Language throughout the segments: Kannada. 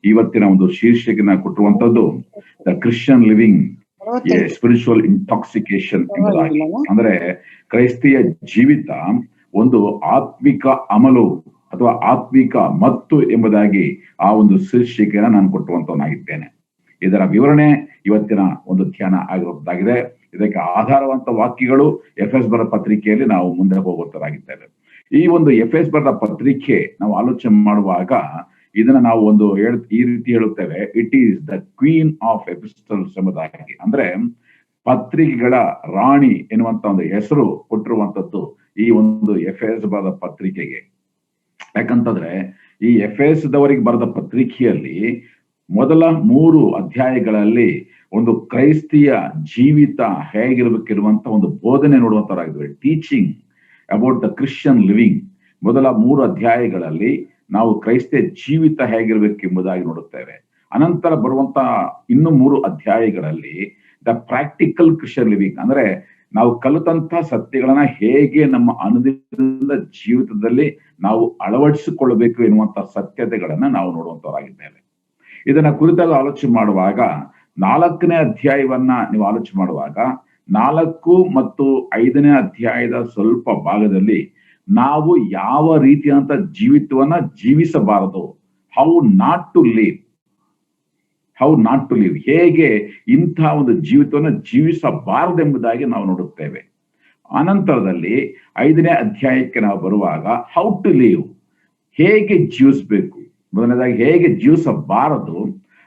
ಇವತ್ತಿನ ಒಂದು ಶೀರ್ಷಿಕೆನ ಕೊಟ್ಟಿರುವಂತದ್ದು the Christian living a spiritual intoxication ಎಂಬುದಾಗಿ. ಅಂದ್ರೆ ಕ್ರೈಸ್ತಿಯ ಜೀವಿತ ಒಂದು ಆತ್ಮಿಕ ಅಮಲು ಅಥವಾ ಆತ್ಮಿಕ ಮತ್ತು ಎಂಬುದಾಗಿ ಆ ಒಂದು ಶೀರ್ಷಿಕೆನ ನಾನು ಕೊಟ್ಟುವಂತವನಾಗಿದ್ದೇನೆ. ಇದರ ವಿವರಣೆ ಇವತ್ತಿನ ಒಂದು ಧ್ಯಾನ ಆಗಿರುವುದಾಗಿದೆ. ಇದಕ್ಕೆ ಆಧಾರವಂತ ವಾಕ್ಯಗಳು ಎಫೆಸ್ ಬರೆದ ಪತ್ರಿಕೆಯಲ್ಲಿ ನಾವು ಮುಂದೆ ಹೋಗುವಂತರಾಗಿದ್ದೇವೆ. ಈ ಒಂದು ಎಫೆಸ್ ಬರೆದ ಪತ್ರಿಕೆ ನಾವು ಆಲೋಚನೆ ಮಾಡುವಾಗ ಇದನ್ನ ನಾವು ಈ ರೀತಿ ಹೇಳುತ್ತೇವೆ, it is the queen of epistles ಎಂಬುದಾಗಿ. ಅಂದ್ರೆ ಪತ್ರಿಕೆಗಳ ರಾಣಿ ಎನ್ನುವಂತ ಒಂದು ಹೆಸರು ಕೊಟ್ಟಿರುವಂತದ್ದು ಈ ಒಂದು ಎಫೆಸ್ ಬರೆದ ಪತ್ರಿಕೆಗೆ. ಯಾಕಂತಂದ್ರೆ ಈ ಎಫೆಸ್ದವರಿಗೆ ಬರೆದ ಪತ್ರಿಕೆಯಲ್ಲಿ ಮೊದಲ 3 ಅಧ್ಯಾಯಗಳಲ್ಲಿ ಒಂದು ಕ್ರೈಸ್ತಿಯ ಜೀವಿತ ಹೇಗಿರ್ಬೇಕಿರುವಂತ ಒಂದು ಬೋಧನೆ ನೋಡುವಂತರಾಗಿದ್ವಿ. Teaching about the Christian living. ಮೊದಲ 3 ಅಧ್ಯಾಯಗಳಲ್ಲಿ ನಾವು ಕ್ರೈಸ್ತಿಯ ಜೀವಿತ ಹೇಗಿರ್ಬೇಕೆಂಬುದಾಗಿ ನೋಡುತ್ತೇವೆ. ಅನಂತರ ಬರುವಂತ ಇನ್ನು 3 ಅಧ್ಯಾಯಗಳಲ್ಲಿ ದ ಪ್ರಾಕ್ಟಿಕಲ್ ಕ್ರಿಶ್ಚಿಯನ್ ಲಿವಿಂಗ್, ಅಂದ್ರೆ ನಾವು ಕಲಿತಂತ ಸತ್ಯಗಳನ್ನ ಹೇಗೆ ನಮ್ಮ ಅನುದಿನದ ಜೀವಿತದಲ್ಲಿ ನಾವು ಅಳವಡಿಸಿಕೊಳ್ಳಬೇಕು ಎನ್ನುವಂತ ಸತ್ಯತೆಗಳನ್ನ ನಾವು ನೋಡುವಂತವರಾಗಿದ್ದೇವೆ. ಇದನ್ನ ಕುರಿತಾಗಿ ಆಲೋಚನೆ ಮಾಡುವಾಗ 4ನೇ ಅಧ್ಯಾಯವನ್ನ ನೀವು ಆಲೋಚನೆ ಮಾಡುವಾಗ 4 ಮತ್ತು 5ನೇ ಅಧ್ಯಾಯದ ಸ್ವಲ್ಪ ಭಾಗದಲ್ಲಿ ನಾವು ಯಾವ ರೀತಿಯಾದಂತ ಜೀವಿತವನ್ನ ಜೀವಿಸಬಾರದು, ಹೌ ನಾಟ್ ಟು ಲಿವ್, ಹೇಗೆ ಇಂತಹ ಒಂದು ಜೀವಿತವನ್ನ ಜೀವಿಸಬಾರದೆಂಬುದಾಗಿ ನಾವು ನೋಡುತ್ತೇವೆ. ಅನಂತರದಲ್ಲಿ 5ನೇ ಅಧ್ಯಾಯಕ್ಕೆ ನಾವು ಬರುವಾಗ ಹೌ ಟು ಲಿವ್, ಹೇಗೆ ಜೀವಿಸಬೇಕು, ಮೊದಲನೇದಾಗಿ ಹೇಗೆ ಜೀವಿಸಬಾರದು,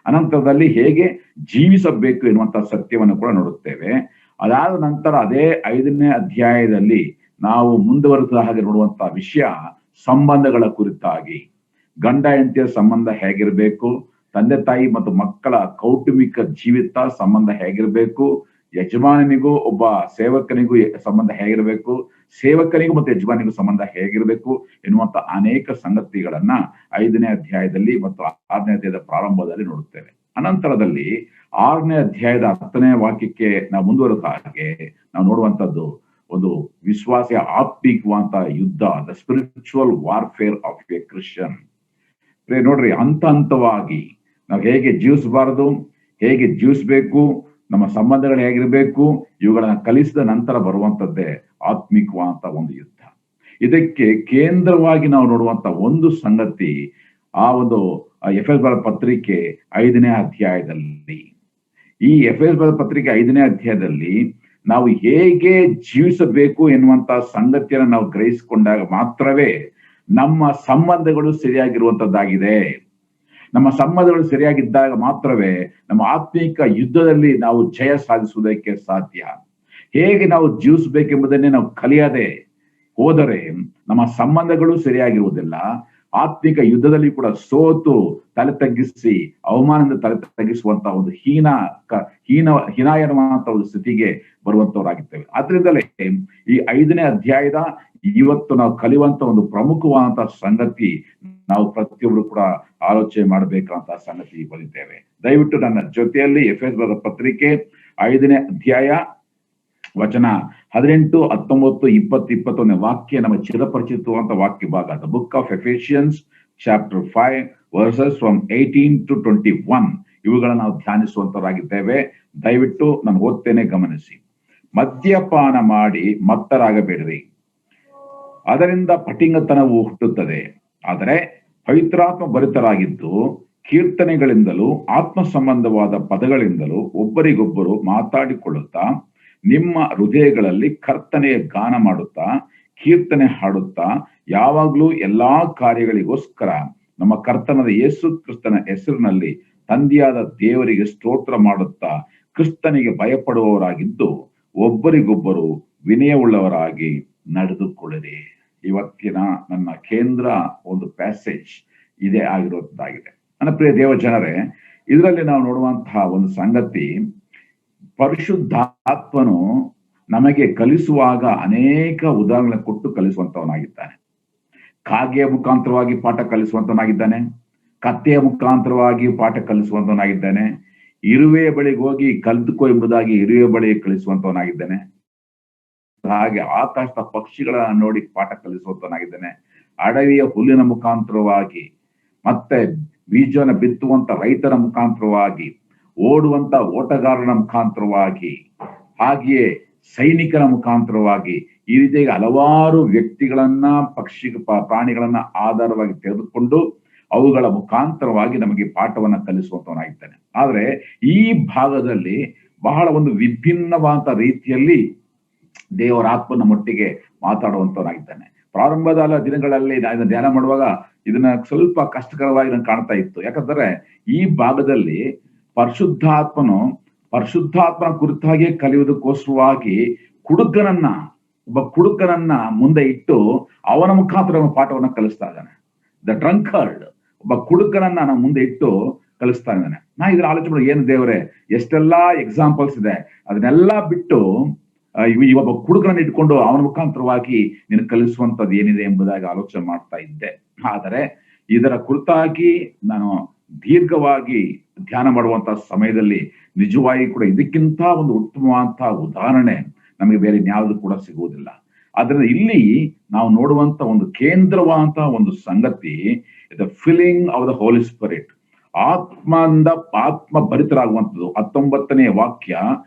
ಅನಂತರದಲ್ಲಿ ಹೇಗೆ ಜೀವಿಸಬೇಕು ಎನ್ನುವಂತ ಸತ್ಯವನ್ನು ಕೂಡ ನೋಡುತ್ತೇವೆ. ಅದಾದ ನಂತರ ಅದೇ 5ನೇ ಅಧ್ಯಾಯದಲ್ಲಿ ನಾವು ಮುಂದುವರೆದ ಹಾಗೆ ನೋಡುವಂತ ವಿಷಯ ಸಂಬಂಧಗಳ ಕುರಿತಾಗಿ. ಗಂಡ ಹೆಂಡತಿಯ ಸಂಬಂಧ ಹೇಗಿರ್ಬೇಕು, ತಂದೆ ತಾಯಿ ಮತ್ತು ಮಕ್ಕಳ ಕೌಟುಂಬಿಕ ಜೀವಿತ ಸಂಬಂಧ ಹೇಗಿರ್ಬೇಕು, ಯಜಮಾನನಿಗೂ ಒಬ್ಬ ಸೇವಕನಿಗೂ ಸಂಬಂಧ ಹೇಗಿರ್ಬೇಕು, ಸೇವಕನಿಗೂ ಮತ್ತು ಯಜಮಾನಿಗೂ ಸಂಬಂಧ ಹೇಗಿರ್ಬೇಕು ಎನ್ನುವಂತ ಅನೇಕ ಸಂಗತಿಗಳನ್ನ 5ನೇ ಅಧ್ಯಾಯದಲ್ಲಿ ಮತ್ತು 6ನೇ ಅಧ್ಯಾಯದ ಪ್ರಾರಂಭದಲ್ಲಿ ನೋಡುತ್ತೇವೆ. ಅನಂತರದಲ್ಲಿ 6ನೇ ಅಧ್ಯಾಯದ 10ನೇ ವಾಕ್ಯಕ್ಕೆ ನಾವು ಮುಂದುವರೆದ ಹಾಗೆ ನಾವು ನೋಡುವಂತದ್ದು ಒಂದು ವಿಶ್ವಾಸಿಯ ಆತ್ಮಿಕವಂತ ಯುದ್ಧ, the spiritual warfare of A Christian. ನೋಡ್ರಿ, ಹಂತವಾಗಿ ನಾವು ಹೇಗೆ ಜೀವಿಸಬಾರದು, ಹೇಗೆ ಜೀವಿಸಬೇಕು, ನಮ್ಮ ಸಂಬಂಧಗಳು ಹೇಗಿರ್ಬೇಕು, ಇವುಗಳನ್ನ ಕಲಿಸಿದ ನಂತರ ಬರುವಂತದ್ದೇ ಆತ್ಮಿಕವಂತ ಒಂದು ಯುದ್ಧ. ಇದಕ್ಕೆ ಕೇಂದ್ರವಾಗಿ ನಾವು ನೋಡುವಂತ ಒಂದು ಸಂಗತಿ ಆ ಒಂದು ಎಫೆಸ್ ಬರೆದ ಪತ್ರಿಕೆ 5ನೇ ಅಧ್ಯಾಯದಲ್ಲಿ. ಈ ಎಫೆಸ್ ಬರೆದ ಪತ್ರಿಕೆ 5ನೇ ಅಧ್ಯಾಯದಲ್ಲಿ ನಾವು ಹೇಗೆ ಜೀವಿಸಬೇಕು ಎನ್ನುವಂತ ಸಂಗತಿಯನ್ನು ನಾವು ಗ್ರಹಿಸಿಕೊಂಡಾಗ ಮಾತ್ರವೇ ನಮ್ಮ ಸಂಬಂಧಗಳು ಸರಿಯಾಗಿರುವಂತದ್ದಾಗಿದೆ. ನಮ್ಮ ಸಂಬಂಧಗಳು ಸರಿಯಾಗಿದ್ದಾಗ ಮಾತ್ರವೇ ನಮ್ಮ ಆತ್ಮೀಕ ಯುದ್ಧದಲ್ಲಿ ನಾವು ಜಯ ಸಾಧಿಸುವುದಕ್ಕೆ ಸಾಧ್ಯ. ಹೇಗೆ ನಾವು ಜೀವಿಸಬೇಕೆಂಬುದನ್ನೇ ನಾವು ಕಲಿಯದೆ ಹೋದರೆ ನಮ್ಮ ಸಂಬಂಧಗಳು ಸರಿಯಾಗಿರುವುದಿಲ್ಲ. ಆತ್ಮಿಕ ಯುದ್ಧದಲ್ಲಿ ಕೂಡ ಸೋತು ತಲೆ ತಗ್ಗಿಸಿ ಅವಮಾನದಿಂದ ತಲೆ ತಗ್ಗಿಸುವಂತ ಒಂದು ಹೀನಾಯನವಾದಂತ ಒಂದು ಸ್ಥಿತಿಗೆ ಬರುವಂತವರಾಗಿದ್ದೇವೆ. ಆದ್ರಿಂದಲೇ ಈ 5ನೇ ಅಧ್ಯಾಯದ ಇವತ್ತು ನಾವು ಕಲಿಯುವಂತ ಒಂದು ಪ್ರಮುಖವಾದಂತಹ ಸಂಗತಿ ನಾವು ಪ್ರತಿಯೊಬ್ಬರು ಕೂಡ ಆಲೋಚನೆ ಮಾಡಬೇಕಂತ ಸಂಗತಿ ಬಂದಿದ್ದೇವೆ. ದಯವಿಟ್ಟು ನನ್ನ ಜೊತೆಯಲ್ಲಿ ಎಫೆಸ್ ಬರೆದ ಪತ್ರಿಕೆ 5ನೇ ಅಧ್ಯಾಯ ವಚನ 18, 19, 20, 21 ವಾಕ್ಯ ನಮ್ಮ ಚಿರಪರಿಚಿತವಾದಂತ ವಾಕ್ಯ ಭಾಗ. The book of Ephesians chapter 5 versus from 18 to 21 ಇವುಗಳನ್ನ ನಾವು ಧ್ಯಾನಿಸುವಂತರಾಗಿದ್ದೇವೆ. ದಯವಿಟ್ಟು ನಾನು ಓದ್ತೇನೆ, ಗಮನಿಸಿ. ಮದ್ಯಪಾನ ಮಾಡಿ ಮತ್ತರಾಗಬೇಡಿರಿ, ಅದರಿಂದ ಪಟಿಂಗತನವು ಹುಟ್ಟುತ್ತದೆ. ಆದರೆ ಪವಿತ್ರಾತ್ಮ ಭರಿತರಾಗಿದ್ದು ಕೀರ್ತನೆಗಳಿಂದಲೂ ಆತ್ಮ ಸಂಬಂಧವಾದ ಪದಗಳಿಂದಲೂ ಒಬ್ಬರಿಗೊಬ್ಬರು ಮಾತಾಡಿಕೊಳ್ಳುತ್ತಾ ನಿಮ್ಮ ಹೃದಯಗಳಲ್ಲಿ ಕರ್ತನೆಯ ಗಾನ ಮಾಡುತ್ತಾ ಕೀರ್ತನೆ ಹಾಡುತ್ತಾ ಯಾವಾಗ್ಲೂ ಎಲ್ಲಾ ಕಾರ್ಯಗಳಿಗೋಸ್ಕರ ನಮ್ಮ ಕರ್ತನಾದ ಯೇಸು ಕ್ರಿಸ್ತನ ಹೆಸರಿನಲ್ಲಿ ತಂದೆಯಾದ ದೇವರಿಗೆ ಸ್ತೋತ್ರ ಮಾಡುತ್ತಾ ಕ್ರಿಸ್ತನಿಗೆ ಭಯಪಡುವವರಾಗಿದ್ದು ಒಬ್ಬರಿಗೊಬ್ಬರು ವಿನಯವುಳ್ಳವರಾಗಿ ನಡೆದುಕೊಳ್ಳಿರಿ. ಇವತ್ತಿನ ನನ್ನ ಕೇಂದ್ರ ಒಂದು ಪ್ಯಾಸೇಜ್ ಇದೇ ಆಗಿರೋದಾಗಿದೆ. ನನ್ನ ಪ್ರಿಯ ದೇವ ಜನರೇ, ಇದರಲ್ಲಿ ನಾವು ನೋಡುವಂತಹ ಒಂದು ಸಂಗತಿ, ಪರಿಶುದ್ಧಾತ್ಮನು ನಮಗೆ ಕಲಿಸುವಾಗ ಅನೇಕ ಉದಾಹರಣೆ ಕೊಟ್ಟು ಕಲಿಸುವಂತವನಾಗಿದ್ದಾನೆ. ಕಾಗೆಯ ಮುಖಾಂತರವಾಗಿ ಪಾಠ ಕಲಿಸುವಂತವನಾಗಿದ್ದಾನೆ, ಕತ್ತೆಯ ಮುಖಾಂತರವಾಗಿ ಪಾಠ ಕಲಿಸುವಂತವನಾಗಿದ್ದಾನೆ, ಇರುವೆಯ ಬಳಿಗೆ ಹೋಗಿ ಕಲಿತುಕೋ ಎಂಬುದಾಗಿ ಇರುವೆ ಬಳಿಗೆ ಕಲಿಸುವಂತವನಾಗಿದ್ದಾನೆ, ಹಾಗೆ ಆಕಾಶದ ಪಕ್ಷಿಗಳನ್ನ ನೋಡಿ ಪಾಠ ಕಲಿಸುವಂತವನಾಗಿದ್ದಾನೆ, ಅಡವಿಯ ಹುಲ್ಲಿನ ಮುಖಾಂತರವಾಗಿ ಮತ್ತೆ ಬೀಜನ ಬಿತ್ತುವಂತ ರೈತರ ಮುಖಾಂತರವಾಗಿ, ಓಡುವಂತ ಓಟಗಾರನ ಮುಖಾಂತರವಾಗಿ, ಹಾಗೆಯೇ ಸೈನಿಕರ ಮುಖಾಂತರವಾಗಿ, ಈ ರೀತಿಯಾಗಿ ಹಲವಾರು ವ್ಯಕ್ತಿಗಳನ್ನ, ಪ್ರಾಣಿಗಳನ್ನ ಆಧಾರವಾಗಿ ತೆಗೆದುಕೊಂಡು ಅವುಗಳ ಮುಖಾಂತರವಾಗಿ ನಮಗೆ ಪಾಠವನ್ನ ಕಲಿಸುವಂತವನಾಗಿದ್ದಾನೆ. ಆದ್ರೆ ಈ ಭಾಗದಲ್ಲಿ ಬಹಳ ಒಂದು ವಿಭಿನ್ನವಾದ ರೀತಿಯಲ್ಲಿ ದೇವರ ಆತ್ಮನ ಮಟ್ಟಿಗೆ ಮಾತಾಡುವಂತವನಾಗಿದ್ದಾನೆ. ಪ್ರಾರಂಭದ ದಿನಗಳಲ್ಲಿ ಇದನ್ನ ಧ್ಯಾನ ಮಾಡುವಾಗ ಇದನ್ನ ಸ್ವಲ್ಪ ಕಷ್ಟಕರವಾಗಿ ನಂಗೆ ಕಾಣ್ತಾ ಇತ್ತು. ಯಾಕಂದ್ರೆ ಈ ಭಾಗದಲ್ಲಿ ಪರಿಶುದ್ಧಾತ್ಮನ ಕುರಿತಾಗಿ ಕಲಿಯುವುದಕ್ಕೋಸ್ಕರವಾಗಿ ಒಬ್ಬ ಕುಡುಕನನ್ನ ಮುಂದೆ ಇಟ್ಟು ಅವನ ಮುಖಾಂತರ ಪಾಠವನ್ನ ಕಲಿಸ್ತಾ ಇದ್ದಾನೆ. ದ ಡ್ರಂಕರ್ಡ್, ಒಬ್ಬ ಕುಡುಕನನ್ನ ನಾನು ಮುಂದೆ ಇಟ್ಟು ಕಲಿಸ್ತಾ ಇದ್ದಾನೆ. ನಾ ಇದ್ರ ಆಲೋಚನೆ ಮಾಡಿ, ಏನು ದೇವರೇ, ಎಷ್ಟೆಲ್ಲಾ ಎಕ್ಸಾಂಪಲ್ಸ್ ಇದೆ, ಅದನ್ನೆಲ್ಲ ಬಿಟ್ಟು ಒಬ್ಬ ಕುಡುಕನನ್ನ ಇಟ್ಕೊಂಡು ಅವನ ಮುಖಾಂತರವಾಗಿ ನೀನು ಕಲಿಸುವಂತದ್ದು ಏನಿದೆ ಎಂಬುದಾಗಿ ಆಲೋಚನೆ ಮಾಡ್ತಾ ಇದ್ದೆ. ಆದರೆ ಇದರ ಕುರಿತಾಗಿ ನಾನು ದೀರ್ಘವಾಗಿ ಧ್ಯಾನ ಮಾಡುವಂತ ಸಮಯದಲ್ಲಿ ನಿಜವಾಗಿ ಕೂಡ ಇದಕ್ಕಿಂತ ಒಂದು ಉತ್ತಮವಾದಂತಹ ಉದಾಹರಣೆ ನಮಗೆ ಬೇರೆ ಇನ್ಯಾವುದು ಕೂಡ ಸಿಗುವುದಿಲ್ಲ. ಆದ್ರಿಂದ ಇಲ್ಲಿ ನಾವು ನೋಡುವಂತ ಒಂದು ಕೇಂದ್ರವಾದಂತಹ ಒಂದು ಸಂಗತಿ, the filling of the Holy Spirit, ಆತ್ಮ ಭರಿತರಾಗುವಂಥದ್ದು. 19ನೇ ವಾಕ್ಯ,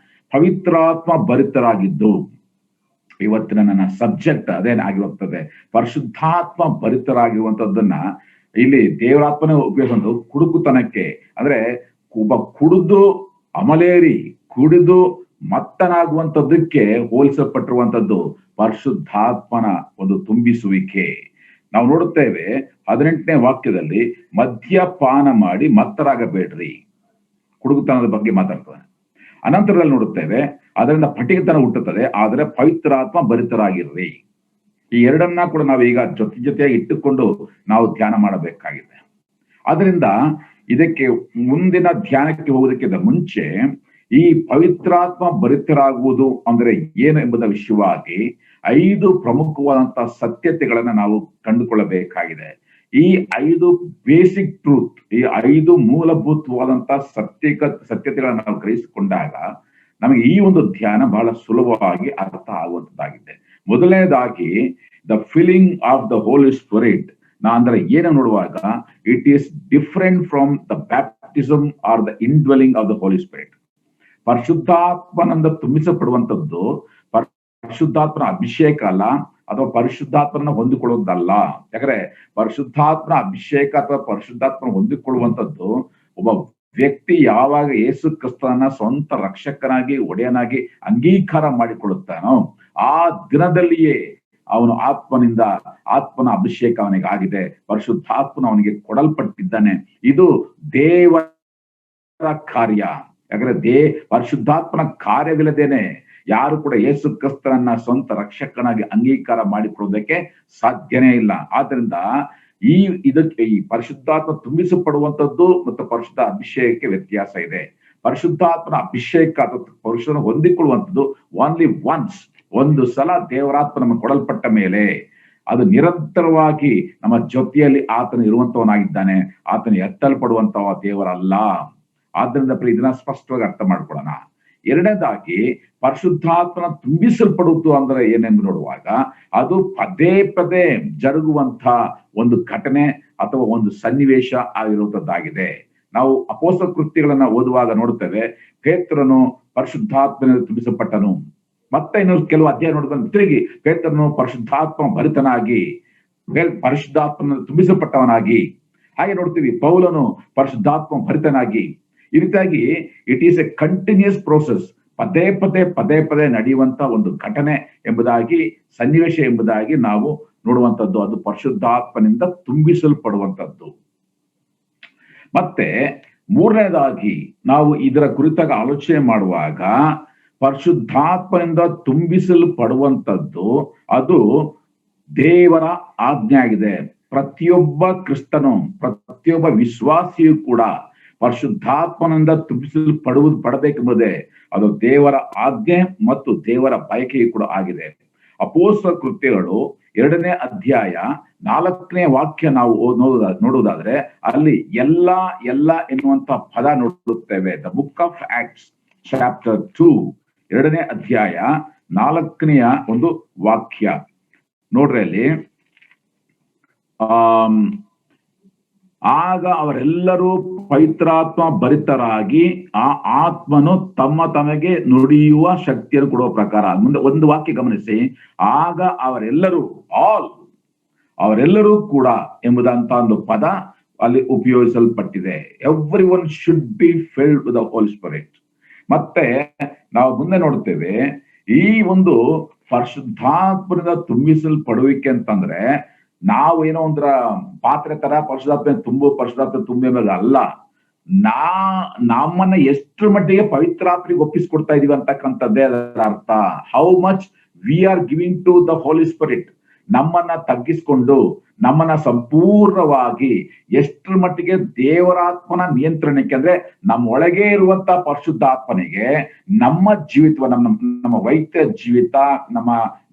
ಪವಿತ್ರಾತ್ಮ ಭರಿತರಾಗಿದ್ದು. ಇವತ್ತಿನ ನನ್ನ ಸಬ್ಜೆಕ್ಟ್ ಅದೇನಾಗಿರುತ್ತದೆ, ಪರಿಶುದ್ಧಾತ್ಮ ಭರಿತರಾಗಿರುವಂತದ್ದನ್ನ ಇಲ್ಲಿ ದೇವರಾತ್ಮನೇ ಉಪಯೋಗಿಸುವಂತ ಕುಡುಕುತನಕ್ಕೆ, ಅಂದ್ರೆ ಒಬ್ಬ ಕುಡಿದು ಮತ್ತನಾಗುವಂಥದ್ದಕ್ಕೆ ಹೋಲಿಸಲ್ಪಟ್ಟಿರುವಂತದ್ದು ಪರಿಶುದ್ಧಾತ್ಮನ ಒಂದು ತುಂಬಿಸುವಿಕೆ. ನಾವು ನೋಡುತ್ತೇವೆ 18ನೇ ವಾಕ್ಯದಲ್ಲಿ, ಮದ್ಯಪಾನ ಮಾಡಿ ಮತ್ತರಾಗಬೇಡ್ರಿ, ಕುಡುಕುತನದ ಬಗ್ಗೆ ಮಾತಾಡ್ತಾನೆ. ಅನಂತರದಲ್ಲಿ ನೋಡುತ್ತೇವೆ, ಅದರಿಂದ ಪಟಿಕತನ ಹುಟ್ಟುತ್ತದೆ, ಆದರೆ ಪವಿತ್ರಾತ್ಮ ಭರಿತರಾಗಿರ್ರಿ. ಈ ಎರಡನ್ನ ಕೂಡ ನಾವು ಈಗ ಜೊತೆಯಾಗಿ ಇಟ್ಟುಕೊಂಡು ನಾವು ಧ್ಯಾನ ಮಾಡಬೇಕಾಗಿದೆ. ಆದ್ರಿಂದ ಇದಕ್ಕೆ ಮುಂದಿನ ಧ್ಯಾನಕ್ಕೆ ಹೋಗುವುದಕ್ಕಿಂತ ಮುಂಚೆ ಈ ಪವಿತ್ರಾತ್ಮ ಭರಿತರಾಗುವುದು ಅಂದ್ರೆ ಏನು ಎಂಬುದ ವಿಷಯವಾಗಿ 5 ಪ್ರಮುಖವಾದಂತಹ ಸತ್ಯತೆಗಳನ್ನ ನಾವು ಕಂಡುಕೊಳ್ಳಬೇಕಾಗಿದೆ. ಈ 5 ಬೇಸಿಕ್ ಟ್ರೂತ್, ಈ 5 ಮೂಲಭೂತವಾದಂತಹ ಸತ್ಯತೆಗಳನ್ನ ನಾವು ಗ್ರಹಿಸಿಕೊಂಡಾಗ ನಮಗೆ ಈ ಒಂದು ಧ್ಯಾನ ಬಹಳ ಸುಲಭವಾಗಿ ಅರ್ಥ ಆಗುವಂತದ್ದಾಗಿದೆ. ಮೊದಲನೇದಾಗಿ, the filling of the Holy Spirit ಅಂದ್ರೆ ಏನು ನೋಡುವಾಗ, it is different from the baptism or the indwelling of the Holy Spirit. ಪರಿಶುದ್ಧಾತ್ಮನಿಂದ ತುಂಬಿಸಪಡುವಂಥದ್ದು ಪರಿಶುದ್ಧಾತ್ಮನ ಅಭಿಷೇಕ ಅಲ್ಲ, ಅಥವಾ ಪರಿಶುದ್ಧಾತ್ಮನ ಹೊಂದಿಕೊಳ್ಳುವುದಲ್ಲ. ಯಾಕಂದ್ರೆ ಪರಿಶುದ್ಧಾತ್ಮನ ಅಭಿಷೇಕ ಅಥವಾ ಪರಿಶುದ್ಧಾತ್ಮನ ಹೊಂದಿಕೊಳ್ಳುವಂಥದ್ದು ಒಬ್ಬ ವ್ಯಕ್ತಿ ಯಾವಾಗ ಯೇಸು ಕ್ರಿಸ್ತನನ್ನ ಸ್ವಂತ ರಕ್ಷಕನಾಗಿ ಒಡೆಯನಾಗಿ ಅಂಗೀಕಾರ ಮಾಡಿಕೊಳ್ಳುತ್ತಾನೋ ಆ ದಿನದಲ್ಲಿಯೇ ಅವನು ಆತ್ಮನ ಅಭಿಷೇಕ ಅವನಿಗೆ ಆಗಿದೆ, ಪರಿಶುದ್ಧಾತ್ಮನ ಅವನಿಗೆ ಕೊಡಲ್ಪಟ್ಟಿದ್ದಾನೆ. ಇದು ದೇವರ ಕಾರ್ಯ. ಯಾಕಂದ್ರೆ ಪರಿಶುದ್ಧಾತ್ಮನ ಕಾರ್ಯವಿಲ್ಲದೇನೆ ಯಾರು ಕೂಡ ಯೇಸು ಕ್ರಿಸ್ತನನ್ನ ಸ್ವಂತ ರಕ್ಷಕನಾಗಿ ಅಂಗೀಕಾರ ಮಾಡಿಕೊಳ್ಳುವುದಕ್ಕೆ ಸಾಧ್ಯನೇ ಇಲ್ಲ. ಆದ್ರಿಂದ ಈ ಪರಿಶುದ್ಧಾತ್ಮ ತುಂಬಿಸಪಡುವಂಥದ್ದು ಮತ್ತು ಪರಿಶುದ್ಧ ಅಭಿಷೇಕಕ್ಕೆ ವ್ಯತ್ಯಾಸ ಇದೆ. ಪರಿಶುದ್ಧಾತ್ಮನ ಅಭಿಷೇಕ ಅಥವಾ ಪುರುಷನ ಹೊಂದಿಕೊಳ್ಳುವಂಥದ್ದು ಓನ್ಲಿ ಒನ್ಸ್, ಒಂದು ಸಲ ದೇವರಾತ್ಮ ನಮಗೆ ಕೊಡಲ್ಪಟ್ಟ ಮೇಲೆ ಅದು ನಿರಂತರವಾಗಿ ನಮ್ಮ ಜೊತೆಯಲ್ಲಿ ಆತನು ಇರುವಂತವನಾಗಿದ್ದಾನೆ, ಆತನು ಎತ್ತಲ್ಪಡುವಂತವ ದೇವರಲ್ಲ. ಆದ್ರಿಂದ ಇದನ್ನ ಸ್ಪಷ್ಟವಾಗಿ ಅರ್ಥ ಮಾಡ್ಕೊಳ್ಳೋಣ. ಎರಡನೇದಾಗಿ, ಪರಿಶುದ್ಧಾತ್ಮನ ತುಂಬಿಸಲ್ಪಡುವುದು ಅಂದ್ರೆ ಏನೆಂದು ನೋಡುವಾಗ ಅದು ಪದೇ ಪದೇ ಜರುಗುವಂತ ಒಂದು ಘಟನೆ ಅಥವಾ ಒಂದು ಸನ್ನಿವೇಶ ಆಗಿರುವಂತದ್ದಾಗಿದೆ. ನಾವು ಅಪೊಸ್ತಲ ಕೃತ್ಯಗಳನ್ನ ಓದುವಾಗ ನೋಡುತ್ತೇವೆ, ಪೇತ್ರನು ಪರಿಶುದ್ಧಾತ್ಮನಿಂದ ತುಂಬಿಸಲ್ಪಟ್ಟನು. ಮತ್ತೆ ಇನ್ನೊಂದು ಕೆಲವು ಅಧ್ಯಾಯ ನೋಡಿದ್ರೆ ತಿರುಗಿ ಪೇತ್ರನು ಪರಿಶುದ್ಧಾತ್ಮ ಭರಿತನಾಗಿ ಪರಿಶುದ್ಧಾತ್ಮನ ತುಂಬಿಸಲ್ಪಟ್ಟವನಾಗಿ, ಹಾಗೆ ನೋಡ್ತೀವಿ ಪೌಲನು ಪರಿಶುದ್ಧಾತ್ಮ ಭರಿತನಾಗಿ. ಈ ರೀತಿಯಾಗಿ it is a continuous process, ಪದೇ ಪದೇ ನಡೆಯುವಂತ ಒಂದು ಘಟನೆ ಎಂಬುದಾಗಿ, ಸನ್ನಿವೇಶ ಎಂಬುದಾಗಿ ನಾವು ನೋಡುವಂಥದ್ದು. ಅದು ಪರಿಶುದ್ಧಾತ್ಮನಿಂದ ತುಂಬಿಸಲ್ಪಡುವಂಥದ್ದು. ಮತ್ತೆ ಮೂರನೇದಾಗಿ ನಾವು ಇದರ ಕುರಿತಾಗಿ ಆಲೋಚನೆ ಮಾಡುವಾಗ, ಪರಿಶುದ್ಧಾತ್ಮನಿಂದ ತುಂಬಿಸಲ್ಪಡುವಂಥದ್ದು ಅದು ದೇವರ ಆಜ್ಞೆ ಆಗಿದೆ. ಪ್ರತಿಯೊಬ್ಬ ಕ್ರಿಸ್ತನು, ಪ್ರತಿಯೊಬ್ಬ ವಿಶ್ವಾಸಿಯು ಕೂಡ ಪರಿಶುದ್ಧಾತ್ಮನಿಂದ ಪಡಬೇಕೆಂಬುದೇ ಅದು ದೇವರ ಆಜ್ಞೆ ಮತ್ತು ದೇವರ ಬಯಕೆಯು ಕೂಡ ಆಗಿದೆ. ಅಪೊಸ್ತಲ ಕೃತ್ಯಗಳು 2ನೇ ಅಧ್ಯಾಯ 4ನೇ ವಾಕ್ಯ ನಾವು ನೋಡುವುದಾದ್ರೆ ಅಲ್ಲಿ ಎಲ್ಲ ಎನ್ನುವಂತ ಪದ ನೋಡುತ್ತೇವೆ. The book of acts chapter 2, 2ನೇ ಅಧ್ಯಾಯ 4ನೇ ಒಂದು ವಾಕ್ಯ ನೋಡ್ರಿ. ಅಲ್ಲಿ ಆಗ ಅವರೆಲ್ಲರೂ ಪವಿತ್ರಾತ್ಮ ಭರಿತರಾಗಿ ಆ ಆತ್ಮನು ತಮಗೆ ನುಡಿಯುವ ಶಕ್ತಿಯನ್ನು ಕೊಡುವ ಪ್ರಕಾರ. ಮುಂದೆ ಒಂದು ವಾಕ್ಯ ಗಮನಿಸಿ, ಆಗ ಅವರೆಲ್ಲರೂ ಕೂಡ ಎಂಬುದಂತ ಒಂದು ಪದ ಅಲ್ಲಿ ಉಪಯೋಗಿಸಲ್ಪಟ್ಟಿದೆ. Every one should be filled with the Holy Spirit. ಮತ್ತೆ ನಾವು ಮುಂದೆ ನೋಡ್ತೇವೆ, ಈ ಒಂದು ಪರಿಶುದ್ಧಾತ್ಮದಿಂದ ತುಂಬಿಸಲ್ಪಡುವಿಕೆ ಅಂತಂದ್ರೆ ನಾವು ಏನೋ ಒಂದ್ರ ಪಾತ್ರೆ ತರ ಪರಿಶುದ್ಧಾತ್ಮ ತುಂಬಿ ಮೇಲೆ ಅಲ್ಲ, ನಮ್ಮನ್ನ ಎಷ್ಟು ಮಟ್ಟಿಗೆ ಪವಿತ್ರಾತ್ಮರಿಗೆ ಒಪ್ಪಿಸ್ಕೊಡ್ತಾ ಇದೀವಿ ಅಂತಕ್ಕಂಥದ್ದೇ ಅದರ ಅರ್ಥ. How much we are giving to the Holy Spirit. ನಮ್ಮನ್ನ ತಗ್ಗಿಸ್ಕೊಂಡು ನಮ್ಮನ್ನ ಸಂಪೂರ್ಣವಾಗಿ ಎಷ್ಟರ ಮಟ್ಟಿಗೆ ದೇವರಾತ್ಮನ ನಿಯಂತ್ರಣಕ್ಕೆ, ಅಂದ್ರೆ ನಮ್ಮ ಒಳಗೆ ಇರುವಂತ ಪರಿಶುದ್ಧಾತ್ಮನಿಗೆ ನಮ್ಮ ಜೀವಿತವನ್ನ, ನಮ್ಮ ವೈಯಕ್ತಿಕ ಜೀವಿತ, ನಮ್ಮ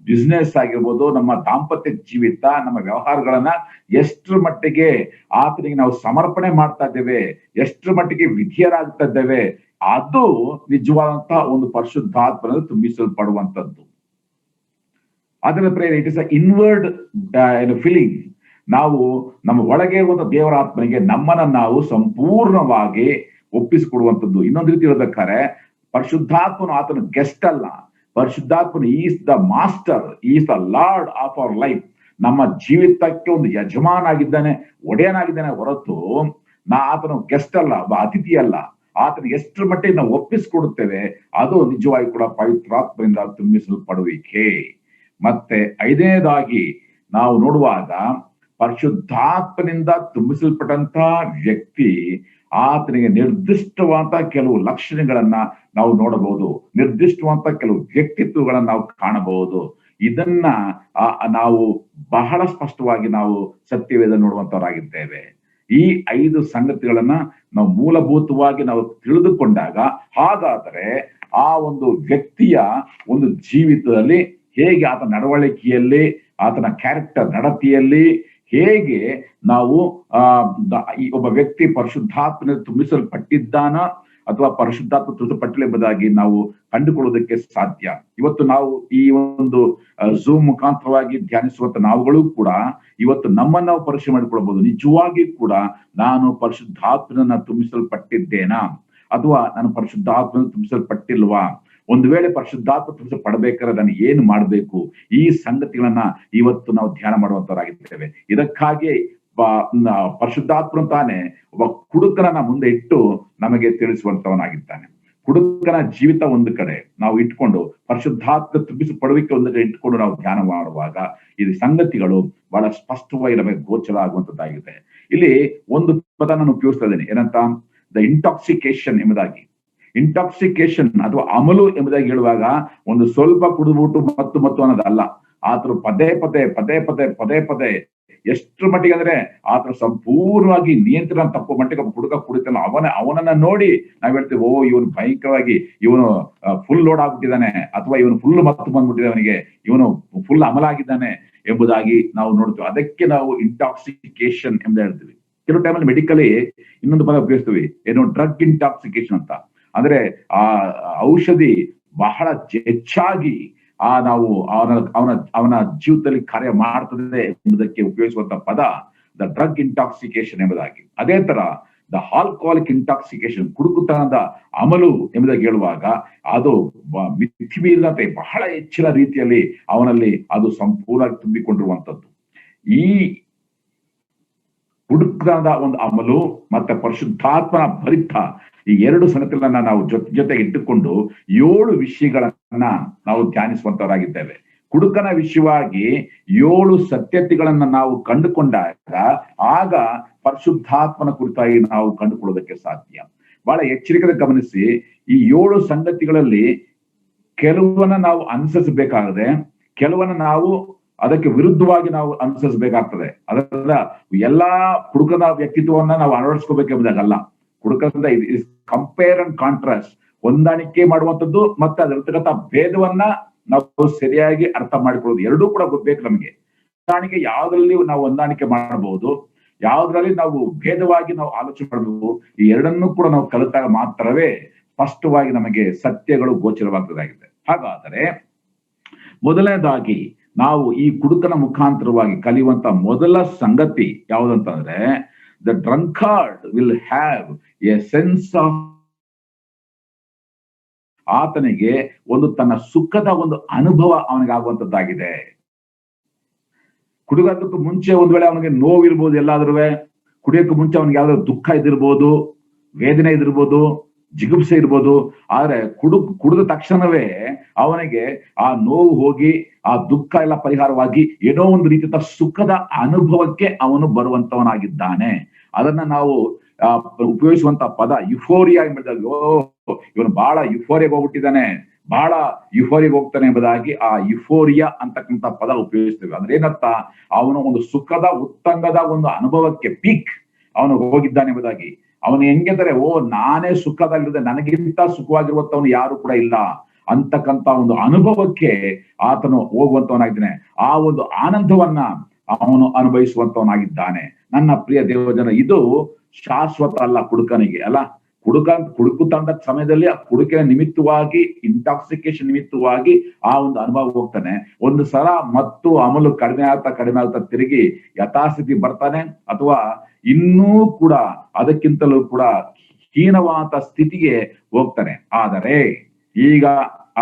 ಬಿಸ್ನೆಸ್ ಆಗಿರ್ಬೋದು, ನಮ್ಮ ದಾಂಪತ್ಯ ಜೀವಿತ, ನಮ್ಮ ವ್ಯವಹಾರಗಳನ್ನ ಎಷ್ಟರ ಮಟ್ಟಿಗೆ ಆತನಿಗೆ ನಾವು ಸಮರ್ಪಣೆ ಮಾಡ್ತಾ ಇದ್ದೇವೆ, ಎಷ್ಟರ ಮಟ್ಟಿಗೆ ವಿಧಿಯರಾಗ್ತಾ ಇದ್ದೇವೆ, ಅದು ನಿಜವಾದಂತಹ ಒಂದು ಪರಿಶುದ್ಧಾತ್ಮನಲ್ಲಿ ತುಂಬಿಸಲ್ಪಡುವಂಥದ್ದು. ಅದರ ಪ್ರೇರಣೆ it is a inward feeling. ನಾವು ನಮ್ಮ ಒಳಗೆ ಇರುವಂತಹ ದೇವರಾತ್ಮನಿಗೆ ನಮ್ಮನ್ನ ನಾವು ಸಂಪೂರ್ಣವಾಗಿ ಒಪ್ಪಿಸಿಕೊಡುವಂಥದ್ದು. ಇನ್ನೊಂದು ರೀತಿ ಹೇಳ್ಬೇಕಾದ್ರೆ, ಪರಿಶುದ್ಧಾತ್ಮನು ಆತನ ಗೆಸ್ಟ್ ಅಲ್ಲ, ಪರಿಶುದ್ಧಾತ್ಮನು is the master, is the Lord of our life. ನಮ್ಮ ಜೀವಿತಕ್ಕೆ ಒಂದು ಯಜಮಾನಾಗಿದ್ದಾನೆ, ಒಡೆಯನಾಗಿದ್ದಾನೆ ಹೊರತು ಆತನು ಗೆಸ್ಟ್ ಅಲ್ಲ, ಅತಿಥಿ ಅಲ್ಲ. ಆತನಿಗೆ ಎಷ್ಟರ ಮಟ್ಟಿಗೆ ನಾವು ಒಪ್ಪಿಸಿಕೊಡುತ್ತೇವೆ ಅದು ನಿಜವಾಗಿ ಕೂಡ ಪವಿತ್ರಾತ್ಮದಿಂದ ತುಂಬಿಸಲ್ಪಡುವಿಕೆ. ಮತ್ತೆ ಐದನೇದಾಗಿ ನಾವು ನೋಡುವಾಗ, ಪರಿಶುದ್ಧಾತ್ಮನಿಂದ ತುಂಬಿಸಲ್ಪಟ್ಟಂತಹ ವ್ಯಕ್ತಿ ಆತನಿಗೆ ನಿರ್ದಿಷ್ಟವಾದ ಕೆಲವು ಲಕ್ಷಣಗಳನ್ನ ನಾವು ನೋಡಬಹುದು, ನಿರ್ದಿಷ್ಟವಾದ ಕೆಲವು ವ್ಯಕ್ತಿತ್ವಗಳನ್ನ ನಾವು ಕಾಣಬಹುದು. ಇದನ್ನ ನಾವು ಬಹಳ ಸ್ಪಷ್ಟವಾಗಿ ನಾವು ಸತ್ಯವೇದ ನೋಡುವಂತವರಾಗಿದ್ದೇವೆ. ಈ 5 ಸಂಗತಿಗಳನ್ನ ನಾವು ಮೂಲಭೂತವಾಗಿ ನಾವು ತಿಳಿದುಕೊಂಡಾಗ, ಹಾಗಾದರೆ ಆ ಒಂದು ವ್ಯಕ್ತಿಯ ಒಂದು ಜೀವಿತದಲ್ಲಿ ಹೇಗೆ, ಆತನ ನಡವಳಿಕೆಯಲ್ಲಿ, ಆತನ ಕ್ಯಾರೆಕ್ಟರ್ ನಡತೆಯಲ್ಲಿ ಹೇಗೆ ನಾವು ಈ ಒಬ್ಬ ವ್ಯಕ್ತಿ ಪರಿಶುದ್ಧಾತ್ಮನ ತುಂಬಿಸಲ್ಪಟ್ಟಿದ್ದಾನ ಅಥವಾ ಪರಿಶುದ್ಧಾತ್ಮ ತುಂಬಿಸಲ್ಪಟ್ಟಿಲ್ಲ ಎಂಬುದಾಗಿ ನಾವು ಕಂಡುಕೊಳ್ಳುವುದಕ್ಕೆ ಸಾಧ್ಯ. ಇವತ್ತು ನಾವು ಈ ಒಂದು ಝೂಮ್ ಮುಖಾಂತರವಾಗಿ ಧ್ಯಾನಿಸುವಂತ ನಾವುಗಳು ಕೂಡ ಇವತ್ತು ನಮ್ಮನ್ನ ನಾವು ಪರೀಕ್ಷೆ ಮಾಡಿಕೊಳ್ಬಹುದು. ನಿಜವಾಗಿ ಕೂಡ ನಾನು ಪರಿಶುದ್ಧಾತ್ಮನ ತುಂಬಿಸಲ್ಪಟ್ಟಿದ್ದೇನಾ ಅಥವಾ ನಾನು ಪರಿಶುದ್ಧಾತ್ಮನ ತುಂಬಿಸಲ್ಪಟ್ಟಿಲ್ವಾ? ಒಂದು ವೇಳೆ ಪರಿಶುದ್ಧಾತ್ಮ ತುಂಬಿಸಲ್ಪಡಬೇಕಾದ್ರೆ ನಾನು ಏನು ಮಾಡಬೇಕು? ಈ ಸಂಗತಿಗಳನ್ನ ಇವತ್ತು ನಾವು ಧ್ಯಾನ ಮಾಡುವಂತವರಾಗಿದ್ದೇವೆ. ಇದಕ್ಕಾಗಿ ಪರಿಶುದ್ಧಾತ್ಮ ತಾನೇ ಒಬ್ಬ ಕುಡುಕನನ್ನ ಮುಂದೆ ಇಟ್ಟು ನಮಗೆ ತಿಳಿಸುವಂತವನಾಗಿದ್ದಾನೆ. ಕುಡುಕನ ಜೀವಿತ ಒಂದು ಕಡೆ ನಾವು ಇಟ್ಕೊಂಡು, ಪರಿಶುದ್ಧಾತ್ಮ ತುಂಬಿಸಲ್ಪಡುವಿಕೆ ಒಂದು ಕಡೆ ಇಟ್ಕೊಂಡು ನಾವು ಧ್ಯಾನ ಮಾಡುವಾಗ ಈ ಸಂಗತಿಗಳು ಬಹಳ ಸ್ಪಷ್ಟವಾಗಿ ನಮಗೆ ಗೋಚರ ಆಗುವಂತದ್ದಾಗಿದೆ. ಇಲ್ಲಿ ಒಂದು ಪದ ನಾನು ಉಪಯೋಗಿಸ್ತಾ ಇದ್ದೇನೆ, ಏನಂತ, ದ ಇಂಟಾಕ್ಸಿಕೇಶನ್ ಎಂಬುದಾಗಿ. ಇಂಟಾಕ್ಸಿಕೇಶನ್ ಅಥವಾ ಅಮಲು ಎಂಬುದಾಗಿ ಹೇಳುವಾಗ ಒಂದು ಸ್ವಲ್ಪ ಕುಡಿದ್ಬಿಟ್ಟು ಮತ್ತು ಅನ್ನೋದಲ್ಲ. ಆತನು ಪದೇ ಎಷ್ಟು ಮಟ್ಟಿಗೆ ಅಂದ್ರೆ ಆತನ ಸಂಪೂರ್ಣವಾಗಿ ನಿಯಂತ್ರಣ ತಪ್ಪು ಮಟ್ಟಿಗೆ ಹುಡುಗ ಕುಡಿತಾನ, ಅವನನ್ನ ನೋಡಿ ನಾವ್ ಹೇಳ್ತೀವಿ, ಓ ಇವನು ಭಯಂಕರವಾಗಿ, ಇವನು ಫುಲ್ ಲೋಡ್ ಆಗ್ಬಿಟ್ಟಿದ್ದಾನೆ, ಅಥವಾ ಇವನು ಫುಲ್ ಮತ್ತು ಬಂದ್ಬಿಟ್ಟಿದೆ, ಅವನಿಗೆ ಇವನು ಫುಲ್ ಅಮಲಾಗಿದ್ದಾನೆ ಎಂಬುದಾಗಿ ನಾವು ನೋಡ್ತೀವಿ. ಅದಕ್ಕೆ ನಾವು ಇಂಟಾಕ್ಸಿಕೇಶನ್ ಎಂದು ಹೇಳ್ತೀವಿ. ಕೆಲವು ಟೈಮಲ್ಲಿ ಮೆಡಿಕಲಿ ಇನ್ನೊಂದು ಪದ ಉಪಯೋಗಿಸ್ತೀವಿ, ಏನು, ಡ್ರಗ್ ಇಂಟಾಕ್ಸಿಕೇಶನ್ ಅಂತ. ಅಂದ್ರೆ ಆ ಔಷಧಿ ಬಹಳ ಹೆಚ್ಚಾಗಿ ನಾವು ಅವನ ಜೀವಿತದಲ್ಲಿ ಕಾರ್ಯ ಮಾಡ್ತದೆ ಎಂಬುದಕ್ಕೆ ಉಪಯೋಗಿಸುವಂತ ಪದ ದ ಡ್ರಗ್ ಇಂಟಾಕ್ಸಿಕೇಶನ್ ಎಂಬುದಾಗಿ. ಅದೇ ತರ ದ ಆಲ್ಕೋಹಾಲಿಕ್ ಇಂಟಾಕ್ಸಿಕೇಶನ್, ಕುಡುಕುತನದ ಅಮಲು ಎಂಬುದಾಗಿ ಹೇಳುವಾಗ ಅದು ಮಿತಿಮೀರಿದಂತೆ ಬಹಳ ಹೆಚ್ಚಿನ ರೀತಿಯಲ್ಲಿ ಅವನಲ್ಲಿ ಅದು ಸಂಪೂರ್ಣವಾಗಿ ತುಂಬಿಕೊಂಡಿರುವಂತದ್ದು. ಈ ಕುಡುಕುತನದ ಒಂದು ಅಮಲು ಮತ್ತೆ ಪರಿಶುದ್ಧಾತ್ಮನ ಭರಿತ, ಈ 2 ಸಂಗತಿಗಳನ್ನ ನಾವು ಜೊತೆಗೆ ಇಟ್ಟುಕೊಂಡು 7 ವಿಷಯಗಳನ್ನ ನಾವು ಧ್ಯಾನಿಸುವಂತವರಾಗಿದ್ದೇವೆ. ಕುಡುಕನ ವಿಷಯವಾಗಿ 7 ಸತ್ಯತೆಗಳನ್ನ ನಾವು ಕಂಡುಕೊಂಡಾಗ ಆಗ ಪರಿಶುದ್ಧಾತ್ಮನ ಕುರಿತಾಗಿ ನಾವು ಕಂಡುಕೊಳ್ಳೋದಕ್ಕೆ ಸಾಧ್ಯ. ಬಹಳ ಎಚ್ಚರಿಕೆಯಿಂದ ಗಮನಿಸಿ, ಈ 7 ಸಂಗತಿಗಳಲ್ಲಿ ಕೆಲವನ್ನ ನಾವು ಅನುಸರಿಸಬೇಕಾಗದೆ, ಕೆಲವನ್ನ ನಾವು ಅದಕ್ಕೆ ವಿರುದ್ಧವಾಗಿ ನಾವು ಅನುಸರಿಸಬೇಕಾಗ್ತದೆ. ಅದರಿಂದ ಎಲ್ಲಾ ಕುಡುಕನ ವ್ಯಕ್ತಿತ್ವವನ್ನ ನಾವು ಅಳವಡಿಸ್ಕೋಬೇಕೆಂಬುದಾಗಲ್ಲ. ಕುಡುಕದಿಂದ ಕಂಪೇರ್ ಅಂಡ್ ಕಾಂಟ್ರಾಸ್ಟ್, ಹೊಂದಾಣಿಕೆ ಮಾಡುವಂಥದ್ದು ಮತ್ತೆ ಅದರತಕ್ಕಂಥ ಭೇದವನ್ನ ನಾವು ಸರಿಯಾಗಿ ಅರ್ಥ ಮಾಡಿಕೊಳ್ಳೋದು, ಎರಡೂ ಕೂಡ ಬೇಕು ನಮಗೆ. ಹೊಂದಾಣಿಕೆ ಯಾವ್ದ್ರಲ್ಲಿ ನಾವು ಹೊಂದಾಣಿಕೆ ಮಾಡಬಹುದು, ಯಾವ್ದ್ರಲ್ಲಿ ನಾವು ಭೇದವಾಗಿ ನಾವು ಆಲೋಚನೆ ಮಾಡಬಹುದು, ಈ ಎರಡನ್ನೂ ಕೂಡ ನಾವು ಕಲಿತಾಗ ಮಾತ್ರವೇ ಸ್ಪಷ್ಟವಾಗಿ ನಮಗೆ ಸತ್ಯಗಳು ಗೋಚರವಾಗ್ತದಾಗಿದೆ. ಹಾಗಾದರೆ ಮೊದಲನೇದಾಗಿ ನಾವು ಈ ಕುಡುಕನ ಮುಖಾಂತರವಾಗಿ ಕಲಿಯುವಂತ ಮೊದಲ ಸಂಗತಿ ಯಾವುದಂತಂದ್ರೆ, the drunkard will have a sense of, ಆತನಿಗೆ ಒಂದು ತನ್ನ ಸುಖದ ಒಂದು ಅನುಭವ ಅವನಿಗಾಗುವಂತದ್ದಾಗಿದೆ. ಕುಡಿಯೋದಕ್ಕೂ ಮುಂಚೆ ಒಂದ್ ವೇಳೆ ಅವನಿಗೆ ನೋವಿರ್ಬೋದು, ಎಲ್ಲಾದ್ರೂ ಕುಡಿಯೋಕ್ಕೂ ಮುಂಚೆ ಅವನಿಗೆ ಯಾವ್ದಾದ್ರು ದುಃಖ ಇದಿರ್ಬೋದು, ವೇದನೆ ಇದಿರ್ಬೋದು, ಜಿಗುಪ್ಸೆ ಇರ್ಬೋದು. ಆದ್ರೆ ಕುಡಿದ ತಕ್ಷಣವೇ ಅವನಿಗೆ ಆ ನೋವು ಹೋಗಿ ಆ ದುಃಖ ಎಲ್ಲ ಪರಿಹಾರವಾಗಿ ಏನೋ ಒಂದು ರೀತಿಯ ಸುಖದ ಅನುಭವಕ್ಕೆ ಅವನು ಬರುವಂತವನಾಗಿದ್ದಾನೆ. ಅದನ್ನ ನಾವು ಉಪಯೋಗಿಸುವಂತ ಪದ ಯುಫೋರಿಯಾ ಎಂಬುದಾಗಿ, ಇವನು ಬಹಳ ಯುಫೋರಿಯಾಗಿ ಹೋಗ್ಬಿಟ್ಟಿದ್ದಾನೆ, ಬಹಳ ಯುಫೋರಿಯಾಗಿ ಹೋಗ್ತಾನೆ ಎಂಬುದಾಗಿ ಆ ಯುಫೋರಿಯಾ ಅಂತಕ್ಕಂಥ ಪದ ಉಪಯೋಗಿಸ್ತೇವೆ. ಅಂದ್ರೆ ಏನರ್ಥ, ಅವನು ಒಂದು ಸುಖದ ಉತ್ತಂಗದ ಒಂದು ಅನುಭವಕ್ಕೆ ಪೀಕ್ ಅವನು ಹೋಗಿದ್ದಾನೆ ಎಂಬುದಾಗಿ. ಅವನು ಹೆಂಗೆಂದರೆ, ನಾನೇ ಸುಖದಲ್ಲಿದೆ, ನನಗಿಂತ ಸುಖವಾಗಿರುವಂತವನು ಯಾರು ಕೂಡ ಇಲ್ಲ ಅಂತಕ್ಕಂಥ ಒಂದು ಅನುಭವಕ್ಕೆ ಆತನು ಹೋಗುವಂತವನಾಗಿದ್ದಾನೆ. ಆ ಒಂದು ಆನಂದವನ್ನ ಅವನು ಅನುಭವಿಸುವಂತವನಾಗಿದ್ದಾನೆ. ನನ್ನ ಪ್ರಿಯ ದೇವಜನ, ಇದು ಶಾಶ್ವತ ಅಲ್ಲ ಕುಡುಕನಿಗೆ. ಅಲ್ಲ, ಕುಡುಕುತಂದ ಸಮಯದಲ್ಲಿ ಆ ಕುಡುಕಿನ ನಿಮಿತ್ತವಾಗಿ, ಇಂಟಾಕ್ಸಿಕೇಶನ್ ನಿಮಿತ್ತವಾಗಿ ಆ ಒಂದು ಅನುಭವ ಹೋಗ್ತಾನೆ. ಒಂದು ಸಲ ಮತ್ತು ಅಮಲು ಕಡಿಮೆ ಆಗ್ತಾ ತಿರುಗಿ ಯಥಾಸ್ಥಿತಿ ಬರ್ತಾನೆ, ಅಥವಾ ಇನ್ನೂ ಕೂಡ ಅದಕ್ಕಿಂತಲೂ ಕೂಡ ಹೀನವಾದ ಸ್ಥಿತಿಗೆ ಹೋಗ್ತಾನೆ. ಆದರೆ ಈಗ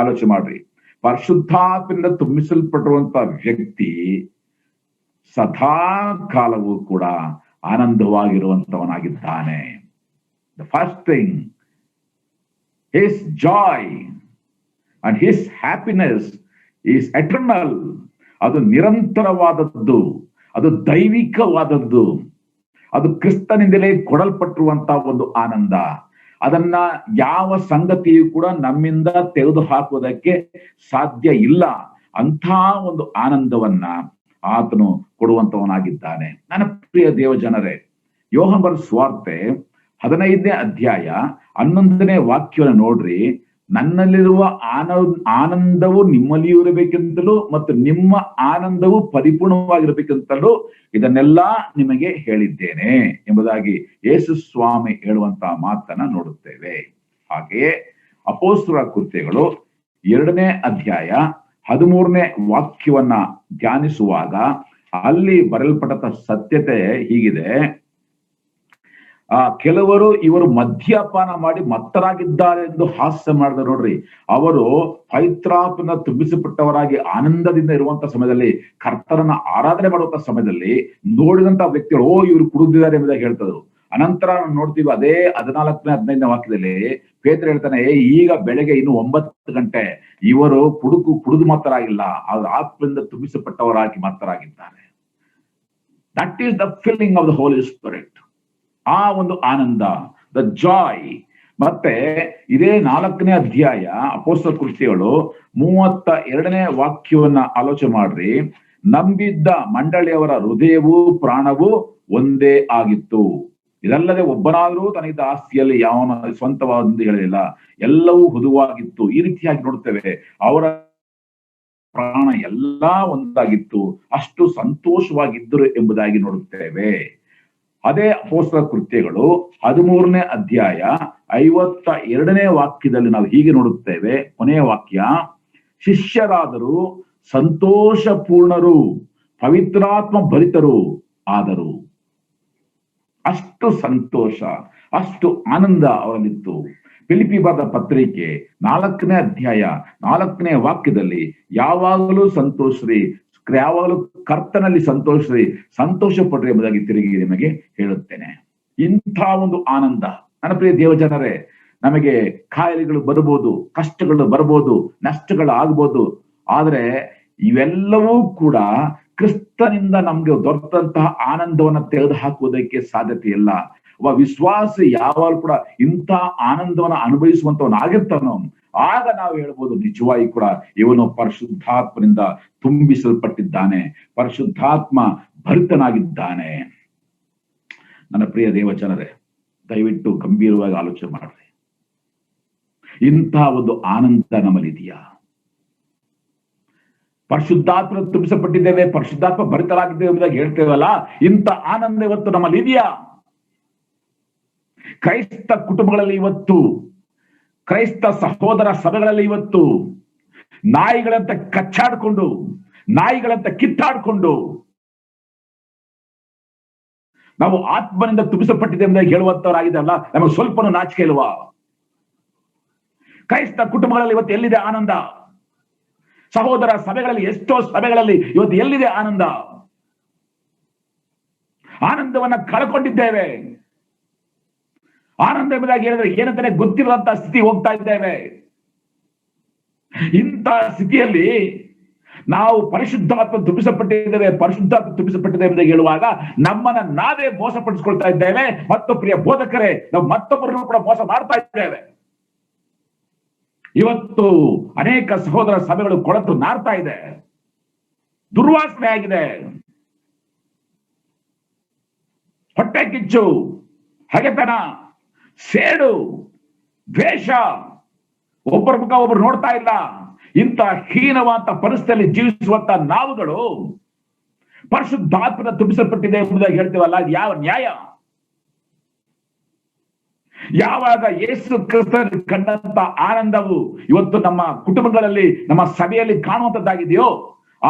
ಆಲೋಚನೆ ಮಾಡ್ರಿ, ಪರಿಶುದ್ಧಾತ್ಮದಿಂದ ತುಂಬಿಸಲ್ಪಟ್ಟಿರುವಂತ ವ್ಯಕ್ತಿ ಸದಾ ಕಾಲವೂ ಕೂಡ ಆನಂದವಾಗಿರುವಂತವನಾಗಿದ್ದಾನೆ. The first thing, his joy and his happiness is eternal. ಅದು ನಿರಂತರವಾದದ್ದು, ಅದು ದೈವಿಕವಾದದ್ದು, ಅದು ಕ್ರಿಸ್ತನಿಂದಲೇ ಕೊಡಲ್ಪಟ್ಟಿರುವಂತ ಒಂದು ಆನಂದ. ಅದನ್ನ ಯಾವ ಸಂಗತಿಯು ಕೂಡ ನಮ್ಮಿಂದ ತೆಗೆದು ಹಾಕುವುದಕ್ಕೆ ಸಾಧ್ಯ ಇಲ್ಲ. ಅಂಥ ಒಂದು ಆನಂದವನ್ನ ಆತನು ಕೊಡುವಂತವನಾಗಿದ್ದಾನೆ. ನನ್ನ ಪ್ರಿಯ ದೇವಜನರೇ, ಯೋಹಾನನ ಬರೆದ ಸುವಾರ್ತೆ 15ನೇ ಅಧ್ಯಾಯ 11ನೇ ವಾಕ್ಯವನ್ನು ನೋಡ್ರಿ. ನನ್ನಲ್ಲಿರುವ ಆನಂದವು ನಿಮ್ಮಲ್ಲಿಯೂ ಇರಬೇಕೆಂತಲೂ ಮತ್ತು ನಿಮ್ಮ ಆನಂದವು ಪರಿಪೂರ್ಣವಾಗಿರ್ಬೇಕಂತಲೂ ಇದನ್ನೆಲ್ಲ ನಿಮಗೆ ಹೇಳಿದ್ದೇನೆ ಎಂಬುದಾಗಿ ಯೇಸು ಸ್ವಾಮಿ ಹೇಳುವಂತಹ ಮಾತನ್ನ ನೋಡುತ್ತೇವೆ. ಹಾಗೆಯೇ ಅಪೊಸ್ತಲರ ಕೃತ್ಯಗಳು 2ನೇ ಅಧ್ಯಾಯ 13ನೇ ವಾಕ್ಯವನ್ನ ಧ್ಯಾನಿಸುವಾಗ ಅಲ್ಲಿ ಬರೆಯಲ್ಪಟ್ಟ ಸತ್ಯತೆ ಹೀಗಿದೆ. ಕೆಲವರು ಇವರು ಮದ್ಯಪಾನ ಮಾಡಿ ಮತ್ತರಾಗಿದ್ದಾರೆ ಎಂದು ಹಾಸ್ಯ ಮಾಡಿದ್ರು ನೋಡ್ರಿ. ಅವರು ಪವಿತ್ರಾತ್ಮನ ತುಂಬಿಸಲ್ಪಟ್ಟವರಾಗಿ ಆನಂದದಿಂದ ಇರುವಂತ ಸಮಯದಲ್ಲಿ, ಕರ್ತರನ್ನ ಆರಾಧನೆ ಮಾಡುವಂತ ಸಮಯದಲ್ಲಿ ನೋಡಿದಂತ ವ್ಯಕ್ತಿಗಳು ಇವರು ಕುಡಿದಿದ್ದಾರೆ ಎಂಬುದಾಗಿ ಹೇಳ್ತದ್ರು. ಅನಂತರ ನಾವು ನೋಡ್ತೀವಿ ಅದೇ 14ನೇ 15ನೇ ವಾಕ್ಯದಲ್ಲಿ ಪೇತ್ರ ಹೇಳ್ತಾನೆ, ಈಗ ಬೆಳಗ್ಗೆ ಇನ್ನು 9 ಗಂಟೆ, ಇವರು ಕುಡಿದು ಮತ್ತರಾಗಿಲ್ಲ, ಅವ್ರ ಆತ್ಮದಿಂದ ತುಂಬಿಸಲ್ಪಟ್ಟವರಾಗಿ ಮತ್ತರಾಗಿದ್ದಾರೆ. That is the feeling of the Holy Spirit. ಆ ಒಂದು ಆನಂದ, ದ ಜಾಯ್. ಮತ್ತೆ ಇದೇ 4ನೇ ಅಧ್ಯಾಯ ಅಪೊಸ್ತಲರ ಕೃತ್ಯಗಳು 32ನೇ ವಾಕ್ಯವನ್ನ ಆಲೋಚನೆ ಮಾಡ್ರಿ. ನಂಬಿದ್ದ ಮಂಡಳಿಯವರ ಹೃದಯವೂ ಪ್ರಾಣವೂ ಒಂದೇ ಆಗಿತ್ತು. ಇದಲ್ಲದೆ ಒಬ್ಬನಾದ್ರೂ ತನಗಿದ್ದ ಆಸ್ತಿಯಲ್ಲಿ ಯಾವನ ಸ್ವಂತವಾದಂದು ಹೇಳಲಿಲ್ಲ, ಎಲ್ಲವೂ ಹುದುವಾಗಿತ್ತು. ಈ ರೀತಿಯಾಗಿ ನೋಡ್ತೇವೆ, ಅವರ ಪ್ರಾಣ ಎಲ್ಲಾ ಒಂದಾಗಿತ್ತು, ಅಷ್ಟು ಸಂತೋಷವಾಗಿದ್ದರು ಎಂಬುದಾಗಿ ನೋಡುತ್ತೇವೆ. ಅದೇ ಅಪೊಸ್ತಲರ ಕೃತ್ಯಗಳು 13ನೇ ಅಧ್ಯಾಯ 52ನೇ ವಾಕ್ಯದಲ್ಲಿ ನಾವು ಹೀಗೆ ನೋಡುತ್ತೇವೆ. ಕೊನೆಯ ವಾಕ್ಯ, ಶಿಷ್ಯರಾದರೂ ಸಂತೋಷ ಪೂರ್ಣರು, ಪವಿತ್ರಾತ್ಮ ಭರಿತರು ಆದರು. ಅಷ್ಟು ಸಂತೋಷ, ಅಷ್ಟು ಆನಂದ ಅವರಲ್ಲಿತ್ತು. ಫಿಲಿಪ್ಪಿ ಬರೆದ ಪತ್ರಿಕೆ 4ನೇ ಅಧ್ಯಾಯ 4ನೇ ವಾಕ್ಯದಲ್ಲಿ ಯಾವಾಗಲೂ ಸಂತೋಷರಿ, ಯಾವಾಗಲೂ ಕರ್ತನಲ್ಲಿ ಸಂತೋಷರಿ, ಸಂತೋಷ ಪಡ್ರಿ ಎಂಬುದಾಗಿ ತಿರುಗಿ ನಿಮಗೆ ಹೇಳುತ್ತೇನೆ. ಇಂಥ ಒಂದು ಆನಂದ, ನನ್ನ ಪ್ರಿಯ ದೇವಜನರೇ, ನಮಗೆ ಕಾಯಿಲೆಗಳು ಬರ್ಬೋದು, ಕಷ್ಟಗಳು ಬರ್ಬೋದು, ನಷ್ಟಗಳು ಆಗ್ಬೋದು. ಆದ್ರೆ ಇವೆಲ್ಲವೂ ಕೂಡ ಕ್ರಿಸ್ತನಿಂದ ನಮ್ಗೆ ದೊರೆತಂತಹ ಆನಂದವನ್ನ ತೆಗೆದು ಹಾಕುವುದಕ್ಕೆ ಸಾಧ್ಯತೆ ಇಲ್ಲ. ಒಬ್ಬ ವಿಶ್ವಾಸಿ ಯಾವಾಗಲೂ ಕೂಡ ಇಂಥ ಆನಂದವನ್ನ ಅನುಭವಿಸುವಂತವನಾಗಿರ್ತಾನೋ, ಆಗ ನಾವು ಹೇಳ್ಬೋದು ನಿಜವಾಗಿ ಕೂಡ ಇವನು ಪರಿಶುದ್ಧಾತ್ಮನಿಂದ ತುಂಬಿಸಲ್ಪಟ್ಟಿದ್ದಾನೆ, ಪರಿಶುದ್ಧಾತ್ಮ ಭರಿತನಾಗಿದ್ದಾನೆ. ನನ್ನ ಪ್ರಿಯ ದೇವಜನರೇ, ದಯವಿಟ್ಟು ಗಂಭೀರವಾಗಿ ಆಲೋಚನೆ ಮಾಡ್ರಿ. ಇಂಥ ಒಂದು ಆನಂದ ನಮ್ಮಲ್ಲಿದೆಯಾ? ಪರಿಶುದ್ಧಾತ್ಮ ತುಂಬಿಸಲ್ಪಟ್ಟಿದ್ದೇವೆ, ಪರಿಶುದ್ಧಾತ್ಮ ಭರಿತರಾಗಿದ್ದೇವೆ ಎಂಬುದಾಗಿ ಹೇಳ್ತೇವಲ್ಲ, ಇಂಥ ಆನಂದ ಇವತ್ತು ನಮ್ಮಲ್ಲಿ ಇದೆಯಾ? ಕ್ರೈಸ್ತ ಕುಟುಂಬಗಳಲ್ಲಿ ಇವತ್ತು, ಕ್ರೈಸ್ತ ಸಹೋದರ ಸಭೆಗಳಲ್ಲಿ ಇವತ್ತು ನಾಯಿಗಳಂತ ಕಚ್ಚಾಡ್ಕೊಂಡು, ನಾಯಿಗಳಂತ ಕಿತ್ತಾಡ್ಕೊಂಡು ನಾವು ಆತ್ಮನಿಂದ ತುಂಬಿಸಲ್ಪಟ್ಟಿದೆ ಎಂಬುದಾಗಿ ಹೇಳುವಂತವರಾಗಿದ್ದಲ್ಲ, ನಮಗೆ ಸ್ವಲ್ಪನೂ ನಾಚಿಕೆ ಇಲ್ವಾ? ಕ್ರೈಸ್ತ ಕುಟುಂಬಗಳಲ್ಲಿ ಇವತ್ತು ಎಲ್ಲಿದೆ ಆನಂದ? ಸಹೋದರ ಸಭೆಗಳಲ್ಲಿ, ಎಷ್ಟೋ ಸಭೆಗಳಲ್ಲಿ ಇವತ್ತು ಎಲ್ಲಿದೆ ಆನಂದ? ಆನಂದವನ್ನ ಕಳ್ಕೊಂಡಿದ್ದೇವೆ. ಆನಂದ ಎಂಬುದಾಗಿ ಹೇಳಿದ್ರೆ ಏನಂತಾನೆ ಗೊತ್ತಿರುವಂತ ಸ್ಥಿತಿ ಹೋಗ್ತಾ ಇದ್ದೇವೆ. ಇಂಥ ಸ್ಥಿತಿಯಲ್ಲಿ ನಾವು ಪರಿಶುದ್ಧಾತ್ಮ ತುಂಬಿಸಲ್ಪಟ್ಟಿದ್ದೇವೆ, ಪರಿಶುದ್ಧಾತ್ಮ ತುಂಬಿಸಲ್ಪಟ್ಟಿದ್ದೇವೆ ಎಂಬುದಾಗಿ ಹೇಳುವಾಗ ನಮ್ಮನ್ನ ನಾವೇ ಮೋಸಪಡಿಸಿಕೊಳ್ತಾ ಇದ್ದೇವೆ. ಮತ್ತು ಪ್ರಿಯ ಬೋಧಕರೇ, ನಾವು ಮತ್ತೊಬ್ಬರನ್ನು ಕೂಡ ಮೋಸ ಮಾಡ್ತಾ ಇದ್ದೇವೆ. ಇವತ್ತು ಅನೇಕ ಸಹೋದರ ಸಭೆಗಳು ಕೊಳತು ನಾರ್ತಾ ಇದೆ, ದುರ್ವಾಸನೆ ಆಗಿದೆ. ಹೊಟ್ಟೆ ಕಿಚ್ಚು, ಹಗೆತನ, ಸೇಡು, ದ್ವೇಷ, ಒಬ್ಬರ ಮುಖ ಒಬ್ಬರು ನೋಡ್ತಾ ಇಲ್ಲ. ಇಂಥ ಹೀನವಾದ ಪರಿಸ್ಥಿತಿಯಲ್ಲಿ ಜೀವಿಸುವಂತ ನಾವುಗಳು ಪರಿಶುದ್ಧಾತ್ಮನ ತುಂಬಿಸಲ್ಪಟ್ಟಿದೆ ಎಂಬುದಾಗಿ ಹೇಳ್ತೀವಲ್ಲ, ಅದು ಯಾವ ನ್ಯಾಯ? ಯಾವಾಗ ಯೇಸು ಕ್ರಿಸ್ತನಲ್ಲಿ ಕಂಡಂತ ಆನಂದವು ಇವತ್ತು ನಮ್ಮ ಕುಟುಂಬಗಳಲ್ಲಿ, ನಮ್ಮ ಸಭೆಯಲ್ಲಿ ಕಾಣುವಂತದ್ದಾಗಿದೆಯೋ,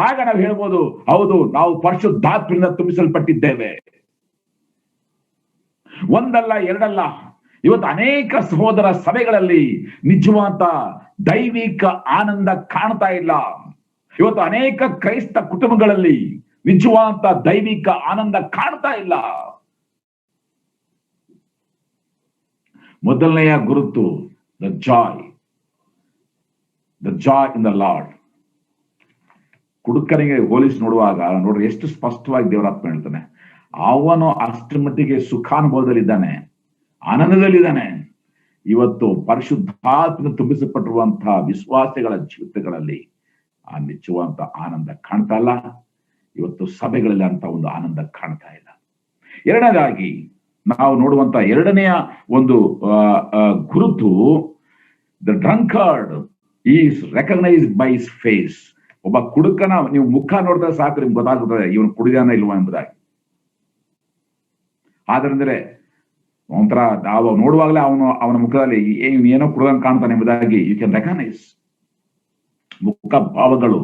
ಆಗ ನಾವು ಹೇಳ್ಬೋದು, ಹೌದು, ನಾವು ಪರಿಶುದ್ಧಾತ್ಮದಿಂದ ತುಂಬಿಸಲ್ಪಟ್ಟಿದ್ದೇವೆ. ಒಂದಲ್ಲ ಎರಡಲ್ಲ, ಇವತ್ತು ಅನೇಕ ಸಹೋದರ ಸಭೆಗಳಲ್ಲಿ ನಿಜವಾದ ದೈವಿಕ ಆನಂದ ಕಾಣ್ತಾ ಇಲ್ಲ. ಇವತ್ತು ಅನೇಕ ಕ್ರೈಸ್ತ ಕುಟುಂಬಗಳಲ್ಲಿ ನಿಜವಾದ ದೈವಿಕ ಆನಂದ ಕಾಣ್ತಾ ಇಲ್ಲ. ಮೊದಲನೆಯ ಗುರುತು the joy in the Lord. ಕುಡುಕನಿಗೆ ಹೋಲಿಸಿ ನೋಡುವಾಗ ನೋಡ್ರಿ ಎಷ್ಟು ಸ್ಪಷ್ಟವಾಗಿ ದೇವರಾತ್ಮ ಹೇಳ್ತಾನೆ, ಅವನು ಅಷ್ಟರ ಮಟ್ಟಿಗೆ ಸುಖಾನುಭವದಲ್ಲಿದ್ದಾನೆ, ಆನಂದದಲ್ಲಿದ್ದಾನೆ. ಇವತ್ತು ಪರಿಶುದ್ಧಾತ್ಮ ತುಂಬಿಸಲ್ಪಟ್ಟಿರುವಂತಹ ವಿಶ್ವಾಸಿಗಳ ಜೀವಿತಗಳಲ್ಲಿ ಆ ನಿಜವಾದ ಆನಂದ ಕಾಣ್ತಾ ಇಲ್ಲ. ಇವತ್ತು ಸಭೆಗಳಲ್ಲಿ ಅಂತ ಒಂದು ಆನಂದ ಕಾಣ್ತಾ ಇಲ್ಲ. ಎರಡನೇದಾಗಿ ನಾವು ನೋಡುವಂತ ಎರಡನೆಯ ಒಂದು ಗುರುತು, the drunkard is recognised by his face. ಒಬ್ಬ ಕುಡುಕನ ನೀವು ಮುಖ ನೋಡಿದ್ರೆ ಸಾಕು ನಿಮ್ಗೆ ಗೊತ್ತಾಗುತ್ತದೆ ಇವನು ಕುಡಿದಾನ ಇಲ್ವಾ ಎಂಬುದಾಗಿ. ಆದ್ರಂದ್ರೆ ಒಂಥರ ನಾವು ನೋಡುವಾಗಲೇ ಅವನ ಮುಖದಲ್ಲಿ ಏನೋ ಕುಡಿದಂಗೆ ಕಾಣ್ತಾನೆ ಎಂಬುದಾಗಿ ಯು ಕ್ಯಾನ್ ರೆಕಗ್ನೈಸ್. ಮುಖ ಭಾವಗಳು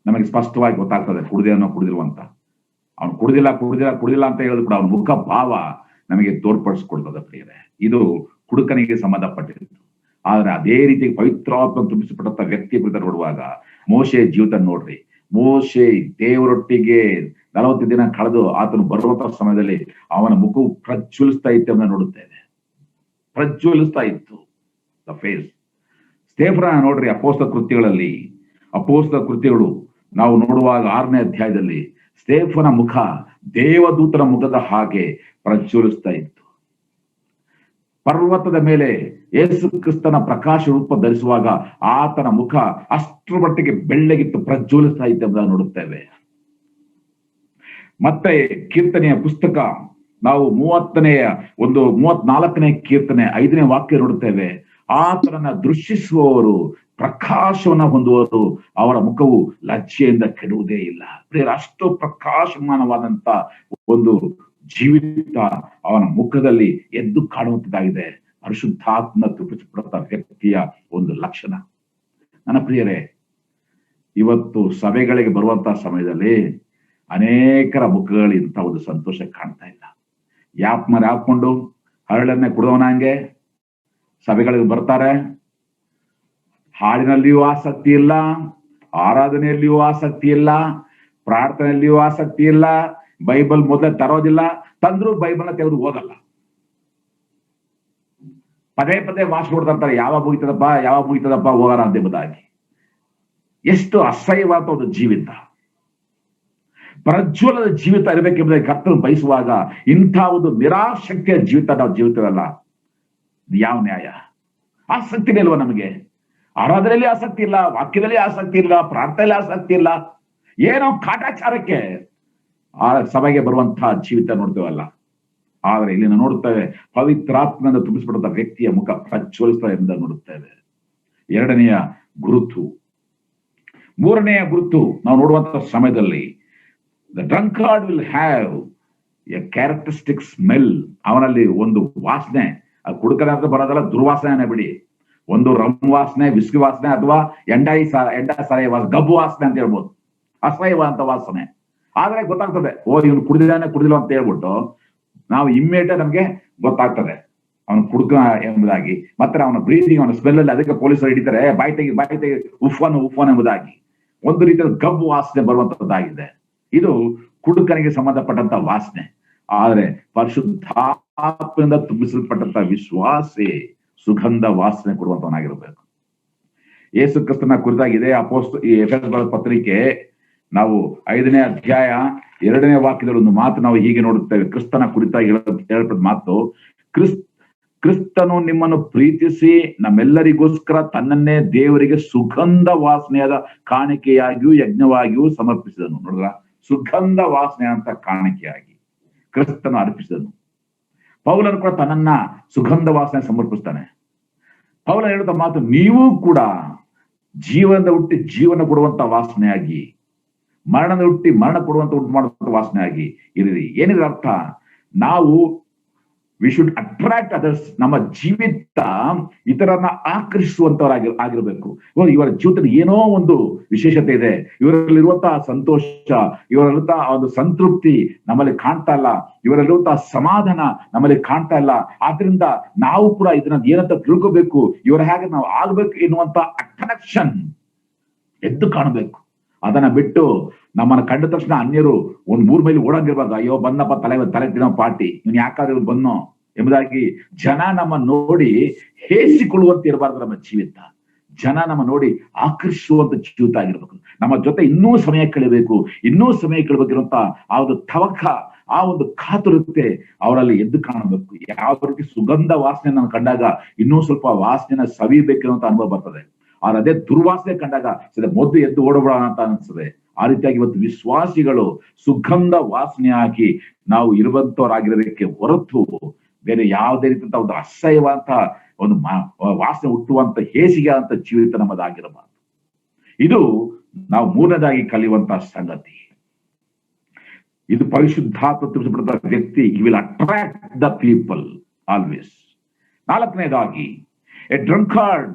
ನಮಗೆ ಸ್ಪಷ್ಟವಾಗಿ ಗೊತ್ತಾಗ್ತದೆ, ಕುಡಿದೇನೋ ಕುಡಿದಿರುವಂತ. ಅವನು ಕುಡಿದಿಲ್ಲ ಅಂತ ಹೇಳಿದ್ರು ಕೂಡ ಅವನ ಮುಖ ಭಾವ ನಮಗೆ ತೋರ್ಪಡಿಸ್ಕೊಡ್ತದೆ ಪ್ರಿಯರೇ. ಇದು ಕುಡುಕನಿಗೆ ಸಂಬಂಧಪಟ್ಟಿದ್ದು. ಆದ್ರೆ ಅದೇ ರೀತಿ ಪವಿತ್ರಾತ್ಮ ತುಂಬಿಸಲ್ಪಟ್ಟಂತ ವ್ಯಕ್ತಿ ಕುರಿತ ನೋಡುವಾಗ ಮೋಶೆ ಜೀವಿತ ನೋಡ್ರಿ. ಮೋಶೆ ದೇವರೊಟ್ಟಿಗೆ 40 ದಿನ ಕಳೆದು ಆತನು ಬರುವಂತ ಸಮಯದಲ್ಲಿ ಅವನ ಮುಖವು ಪ್ರಜ್ವಲಿಸ್ತಾ ಇತ್ತು ಅಂತ ನೋಡುತ್ತೇವೆ. ಪ್ರಜ್ವಲಿಸ್ತಾ ಇತ್ತು ದ ಫೇಸ್. ಸ್ಟೇಫನ ನೋಡ್ರಿ, ಅಪೊಸ್ತಲ ಕೃತ್ಯಗಳು ನಾವು ನೋಡುವಾಗ 6ನೇ ಅಧ್ಯಾಯದಲ್ಲಿ ಸ್ಟೇಫನ ಮುಖ ದೇವದೂತನ ಮುಖದ ಹಾಗೆ ಪ್ರಜ್ವಲಿಸ್ತಾ ಇತ್ತು. ಪರ್ವತದ ಮೇಲೆ ಯೇಸು ಕ್ರಿಸ್ತನ ಪ್ರಕಾಶ ರೂಪ ಧರಿಸುವಾಗ ಆತನ ಮುಖ ಅಷ್ಟರ ಮಟ್ಟಿಗೆ ಬೆಳ್ಳಗಿತ್ತು, ಪ್ರಜ್ವಲಿಸ್ತಾ ಇತ್ತು ಎಂಬುದನ್ನು ನೋಡುತ್ತೇವೆ. ಮತ್ತೆ ಕೀರ್ತನೆಯ ಪುಸ್ತಕ ನಾವು 34ನೇ ಕೀರ್ತನೆ 5ನೇ ವಾಕ್ಯ ನೋಡುತ್ತೇವೆ. ಆತನನ್ನ ದೃಶ್ಯಿಸುವವರು, ಪ್ರಕಾಶವನ್ನ ಹೊಂದುವವರು, ಅವರ ಮುಖವು ಲಜ್ಜೆಯಿಂದ ಕೆಡುವುದೇ ಇಲ್ಲ. ಅಷ್ಟು ಪ್ರಕಾಶಮಾನವಾದಂತ ಒಂದು ಜೀವಿತ ಅವನ ಮುಖದಲ್ಲಿ ಎದ್ದು ಕಾಣುವಂತದ್ದಾಗಿದೆ. ಪರಿಶುದ್ಧಾತ್ಮ ತುಂಬಿಸಲ್ಪಟ್ಟ ವ್ಯಕ್ತಿಯ ಒಂದು ಲಕ್ಷಣ. ನನ್ನ ಪ್ರಿಯರೇ, ಇವತ್ತು ಸಭೆಗಳಿಗೆ ಬರುವಂತಹ ಸಮಯದಲ್ಲಿ ಅನೇಕರ ಮುಖಗಳು ಇಂಥ ಒಂದು ಸಂತೋಷ ಕಾಣ್ತಾ ಇಲ್ಲ. ಯಾಪ್ಮರ್ ಹಾಕೊಂಡು ಹರಳನ್ನೇ ಕುಡಿದವನಂಗೆ ಸಭೆಗಳಿಗೆ ಬರ್ತಾರೆ. ಹಾಡಿನಲ್ಲಿಯೂ ಆಸಕ್ತಿ ಇಲ್ಲ, ಆರಾಧನೆಯಲ್ಲಿಯೂ ಆಸಕ್ತಿ ಇಲ್ಲ, ಪ್ರಾರ್ಥನೆಯಲ್ಲಿಯೂ ಆಸಕ್ತಿ ಇಲ್ಲ, ಬೈಬಲ್ ಮೊದಲೇ ತರೋದಿಲ್ಲ, ತಂದ್ರು ಬೈಬಲ್ನ ತೆಗೆದು ಓದಲ್ಲ. ಪದೇ ಪದೇ ವಾಸ ಕೊಡ್ತಾರೆ, ಯಾವಾಗ ಮುಗಿತದಪ್ಪ ಹೋಗಾರ ಎಂಬುದಾಗಿ. ಎಷ್ಟು ಅಸಹ್ಯವಾದ ಒಂದು ಜೀವಿತ, ಪ್ರಜ್ವಲದ ಜೀವಿತ ಇರಬೇಕೆಂಬುದಾಗಿ ಕರ್ತನು ಬಯಸುವಾಗ ಇಂಥ ಒಂದು ನಿರಾಸಕ್ತಿಯ ಜೀವಿತ ನಾವು ಜೀವಿತವಲ್ಲ. ಯಾವ ನ್ಯಾಯ? ಆಸಕ್ತಿನೇ ಇಲ್ವಾ ನಮಗೆ? ಆರಾಧನೆಯಲ್ಲಿ ಆಸಕ್ತಿ ಇಲ್ಲ, ವಾಕ್ಯದಲ್ಲಿ ಆಸಕ್ತಿ ಇಲ್ಲ, ಪ್ರಾರ್ಥನೆಯಲ್ಲಿ ಆಸಕ್ತಿ ಇಲ್ಲ, ಏನೋ ಕಾಟಾಚಾರಕ್ಕೆ ಆ ಸಭೆಗೆ ಬರುವಂತಹ ಜೀವಿತ ನೋಡ್ತೇವಲ್ಲ. ಆದ್ರೆ ಇಲ್ಲಿ ನಾವು ನೋಡುತ್ತೇವೆ, ಪವಿತ್ರಾತ್ಮದಿಂದ ತುಂಬಿಸಲ್ಪಟ್ಟ ವ್ಯಕ್ತಿಯ ಮುಖ ಪ್ರಜ್ವಲಿಸ್ತಾ ಎಂದು ನೋಡುತ್ತೇವೆ. ಎರಡನೆಯ ಗುರುತು. ಮೂರನೆಯ ಗುರುತು ನಾವು ನೋಡುವಂತಹ ಸಮಯದಲ್ಲಿ the drunkard will have a characteristic smell. ಅವನಲ್ಲಿ ಒಂದು ವಾಸನೆ, ಅದು ಕುಡುಕನ ಬರೋದಲ್ಲ, ದುರ್ವಾಸನೆ ಬಿಡಿ. ಒಂದು ರಮ್ ವಾಸನೆ, ವಿಸ್ಕಿ ವಾಸನೆ, ಅಥವಾ ಎಂಡ ಸರಾಯಿ ವಾಸನೆ, ಗಬ್ಬು ವಾಸನೆ ಅಂತ ಹೇಳ್ಬೋದು, ಅಸಹ್ಯವಾದಂತ ವಾಸನೆ. ಆದ್ರೆ ಗೊತ್ತಾಗ್ತದೆ, ಓ ಇವನು ಕುಡಿದಿಲ್ಲ ಅಂತ ಹೇಳ್ಬಿಟ್ಟು ನಾವು ಇಮ್ಮಿಡಿಯೇಟ್ ನಮ್ಗೆ ಗೊತ್ತಾಗ್ತದೆ ಅವನು ಕುಡುಕ ಎಂಬುದಾಗಿ. ಮತ್ತೆ ಅವನ ಬ್ರೀದಿಂಗ್, ಅವನ ಸ್ಮೆಲ್ ಅಲ್ಲಿ, ಅದಕ್ಕೆ ಪೊಲೀಸರು ಹಿಡಿತಾರೆ, ಬಾಯಿ ತೆಗಿ ಉಫ್ಫಾನ್ ಎಂಬುದಾಗಿ. ಒಂದು ರೀತಿಯ ಗಬ್ಬು ವಾಸನೆ ಬರುವಂತದ್ದಾಗಿದೆ. ಇದು ಕುಡುಕನಿಗೆ ಸಂಬಂಧಪಟ್ಟಂತ ವಾಸನೆ. ಆದ್ರೆ ಪರಿಶುದ್ಧಾತ್ಮದಿಂದ ತುಂಬಿಸಲ್ಪಟ್ಟಂತ ವಿಶ್ವಾಸಿ ಸುಗಂಧ ವಾಸನೆ ಕೊಡುವಂತವನಾಗಿರ್ಬೇಕು. ಯೇಸು ಕ್ರಿಸ್ತನ ಕುರಿತಾಗಿ ಇದೇ ಈ ಎಫೆಸದ ಪತ್ರಿಕೆ ನಾವು 5ನೇ ಅಧ್ಯಾಯ 2ನೇ ವಾಕ್ಯದಲ್ಲಿ ಒಂದು ಮಾತು ನಾವು ಹೀಗೆ ನೋಡುತ್ತೇವೆ. ಕ್ರಿಸ್ತನ ಕುರಿತಾಗಿ ಹೇಳಲ್ಪಟ್ಟ ಮಾತು, ಕ್ರಿಸ್ತನು ನಿಮ್ಮನ್ನು ಪ್ರೀತಿಸಿ ನಮ್ಮೆಲ್ಲರಿಗೋಸ್ಕರ ತನ್ನನ್ನೇ ದೇವರಿಗೆ ಸುಗಂಧ ವಾಸನೆಯಾದ ಕಾಣಿಕೆಯಾಗಿಯೂ ಯಜ್ಞವಾಗಿಯೂ ಸಮರ್ಪಿಸಿದನು. ನೋಡಿದ್ರ, ಸುಗಂಧ ವಾಸನೆ ಅಂತ ಕಾಣಿಕೆಯಾಗಿ ಕ್ರಿಸ್ತನು ಅರ್ಪಿಸಿದನು. ಪೌಲನು ಕೂಡ ತನ್ನನ್ನ ಸುಗಂಧ ವಾಸನೆ ಸಮರ್ಪಿಸ್ತಾನೆ. ಪೌಲ ಹೇಳುತ್ತ ಮಾತು, ನೀವು ಕೂಡ ಜೀವನದ ಹುಟ್ಟಿ ಜೀವನ ಕೊಡುವಂತ ವಾಸನೆಯಾಗಿ, ಮರಣದ ಹುಟ್ಟಿ ಮರಣ ಕೊಡುವಂತ ಉಂಟು ಮಾಡುವಂತ ವಾಸನೆಯಾಗಿ ಇರಿರಿ. ಏನಿದೆ ಅರ್ಥ? ನಾವು ವಿ ಶುಡ್ ಅಟ್ರಾಕ್ಟ್ ಅದರ್ಸ್. ನಮ್ಮ ಜೀವಿತ ಇತರನ್ನ ಆಗಿರ್ಬೇಕು. ಇವರ ಜೀವಿತದ ಏನೋ ಒಂದು ವಿಶೇಷತೆ ಇದೆ, ಇವರಲ್ಲಿರುವಂತಹ ಸಂತೋಷ, ಇವರಲ್ಲಿರುವಂತಹ ಒಂದು ಸಂತೃಪ್ತಿ ನಮ್ಮಲ್ಲಿ ಕಾಣ್ತಾ ಇಲ್ಲ, ಇವರಲ್ಲಿರುವಂತಹ ಸಮಾಧಾನ ನಮ್ಮಲ್ಲಿ ಕಾಣ್ತಾ ಇಲ್ಲ. ಆದ್ರಿಂದ ನಾವು ಕೂಡ ಇದನ್ನ ಏನಂತ ತಿಳ್ಕೋಬೇಕು, ಇವರ ಹಾಗೆ ನಾವು ಆಗ್ಬೇಕು ಎನ್ನುವಂತ ಅಟ್ರಾಕ್ಷನ್ ಎದ್ದು ಕಾಣಬೇಕು. ಅದನ್ನ ಬಿಟ್ಟು ನಮ್ಮನ್ನ ಕಂಡ ತಕ್ಷಣ ಅನ್ಯರು ಒಂದ್ 3 ಮೈಲಿ ಓಡಂಗಿರ್ಬಾರ್ದು. ಅಯ್ಯೋ ಬಂದಪ್ಪ ತಲೆ ತಿನ್ನೋ ಪಾರ್ಟಿ, ಇವ್ನು ಯಾಕಾದ್ರೆ ಇವ್ರು ಬನ್ನೋ ಎಂಬುದಾಗಿ ಜನ ನಮ್ಮ ನೋಡಿ ಹೇಸಿಕೊಳ್ಳುವಂತ ಇರಬಾರ್ದು. ನಮ್ಮ ಜೀವಿತ ಜನ ನಮ್ಮ ನೋಡಿ ಆಕರ್ಷಿಸುವಂತ ಜೀವಿತ ಆಗಿರ್ಬೇಕು. ನಮ್ಮ ಜೊತೆ ಇನ್ನೂ ಸಮಯ ಕಳಿಬೇಕಿರುವಂತ ಆ ಒಂದು ತವಕ, ಆ ಒಂದು ಕಾತುರತೆ ಅವರಲ್ಲಿ ಎದ್ದು ಕಾಣಬೇಕು. ಯಾವ ರೀತಿ ಸುಗಂಧ ವಾಸನೆ ನಾನು ಕಂಡಾಗ ಇನ್ನೂ ಸ್ವಲ್ಪ ವಾಸನೆನ ಸವಿಬೇಕಿರುವಂತ ಅನುಭವ ಬರ್ತದೆ. ಆದ್ರೆ ಅದೇ ದುರ್ವಾಸನೆ ಕಂಡಾಗ ಮೊದಲು ಎದ್ದು ಓಡಬೇಡ ಅಂತ ಅನಿಸ್ತದೆ. ಆ ರೀತಿಯಾಗಿ ಇವತ್ತು ವಿಶ್ವಾಸಿಗಳು ಸುಗಂಧ ವಾಸನೆ ಹಾಕಿ ನಾವು ಇರುವಂತವರಾಗಿರಬೇಕೆ ಹೊರತು ಬೇರೆ ಯಾವುದೇ ರೀತಿಯ ಒಂದು ಅಸಹ್ಯವಂತ ಒಂದು ವಾಸನೆ ಹುಟ್ಟುವಂತ ಹೇಸಿಗೆ ಅಂತ ಜೀವಿತ ನಮ್ಮದಾಗಿರಬಾರ್ದು. ಇದು ನಾವು 3ನೇದಾಗಿ ಕಲಿಯುವಂತಹ ಸಂಗತಿ. ಇದು ಪರಿಶುದ್ಧಾತ್ಮ ತುಂಬಿಸಲ್ಪಟ್ಟ ವ್ಯಕ್ತಿ, he will attract the people always. 4ನೇದಾಗಿ, a drunkard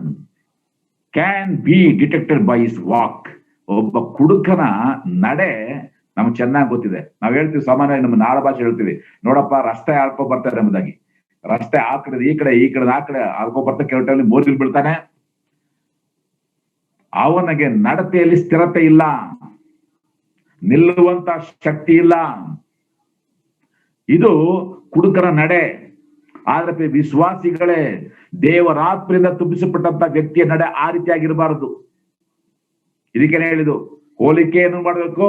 can be detected by his walk. ಒಬ್ಬ ಕುಡುಕನ ನಡೆ ನಮ್ಗೆ ಚೆನ್ನಾಗಿ ಗೊತ್ತಿದೆ. ನಾವ್ ಹೇಳ್ತೀವಿ ಸಾಮಾನ್ಯವಾಗಿ, ನಮ್ಮ ನಾಡ ಭಾಷೆ ಹೇಳ್ತೀವಿ, ನೋಡಪ್ಪ ರಸ್ತೆ ಆಡ್ಕೊ ಬರ್ತಾರೆ ಎಂಬುದಾಗಿ. ರಸ್ತೆ ಆ ಕಡೆ ಈ ಕಡೆ ಆ ಕಡೆ ಆಡ್ಕೊ ಬರ್ತಾ ಕೆಲವು ಮೋರಿಲ್ ಬೀಳ್ತಾನೆ. ಅವನಿಗೆ ನಡತೆಯಲ್ಲಿ ಸ್ಥಿರತೆ ಇಲ್ಲ, ನಿಲ್ಲುವಂತ ಶಕ್ತಿ ಇಲ್ಲ. ಇದು ಕುಡುಕರ ನಡೆ. ಆದ್ರೆ ವಿಶ್ವಾಸಿಗಳೇ, ದೇವರಾತ್ರಿಯಿಂದ ತುಂಬಿಸಲ್ಪಟ್ಟಂತ ವ್ಯಕ್ತಿಯ ನಡೆ ಆ ರೀತಿಯಾಗಿರಬಾರದು. ಇದಕ್ಕೇನೆ ಹೇಳಿದು, ಹೋಲಿಕೆಯನ್ನು ಮಾಡಬೇಕು,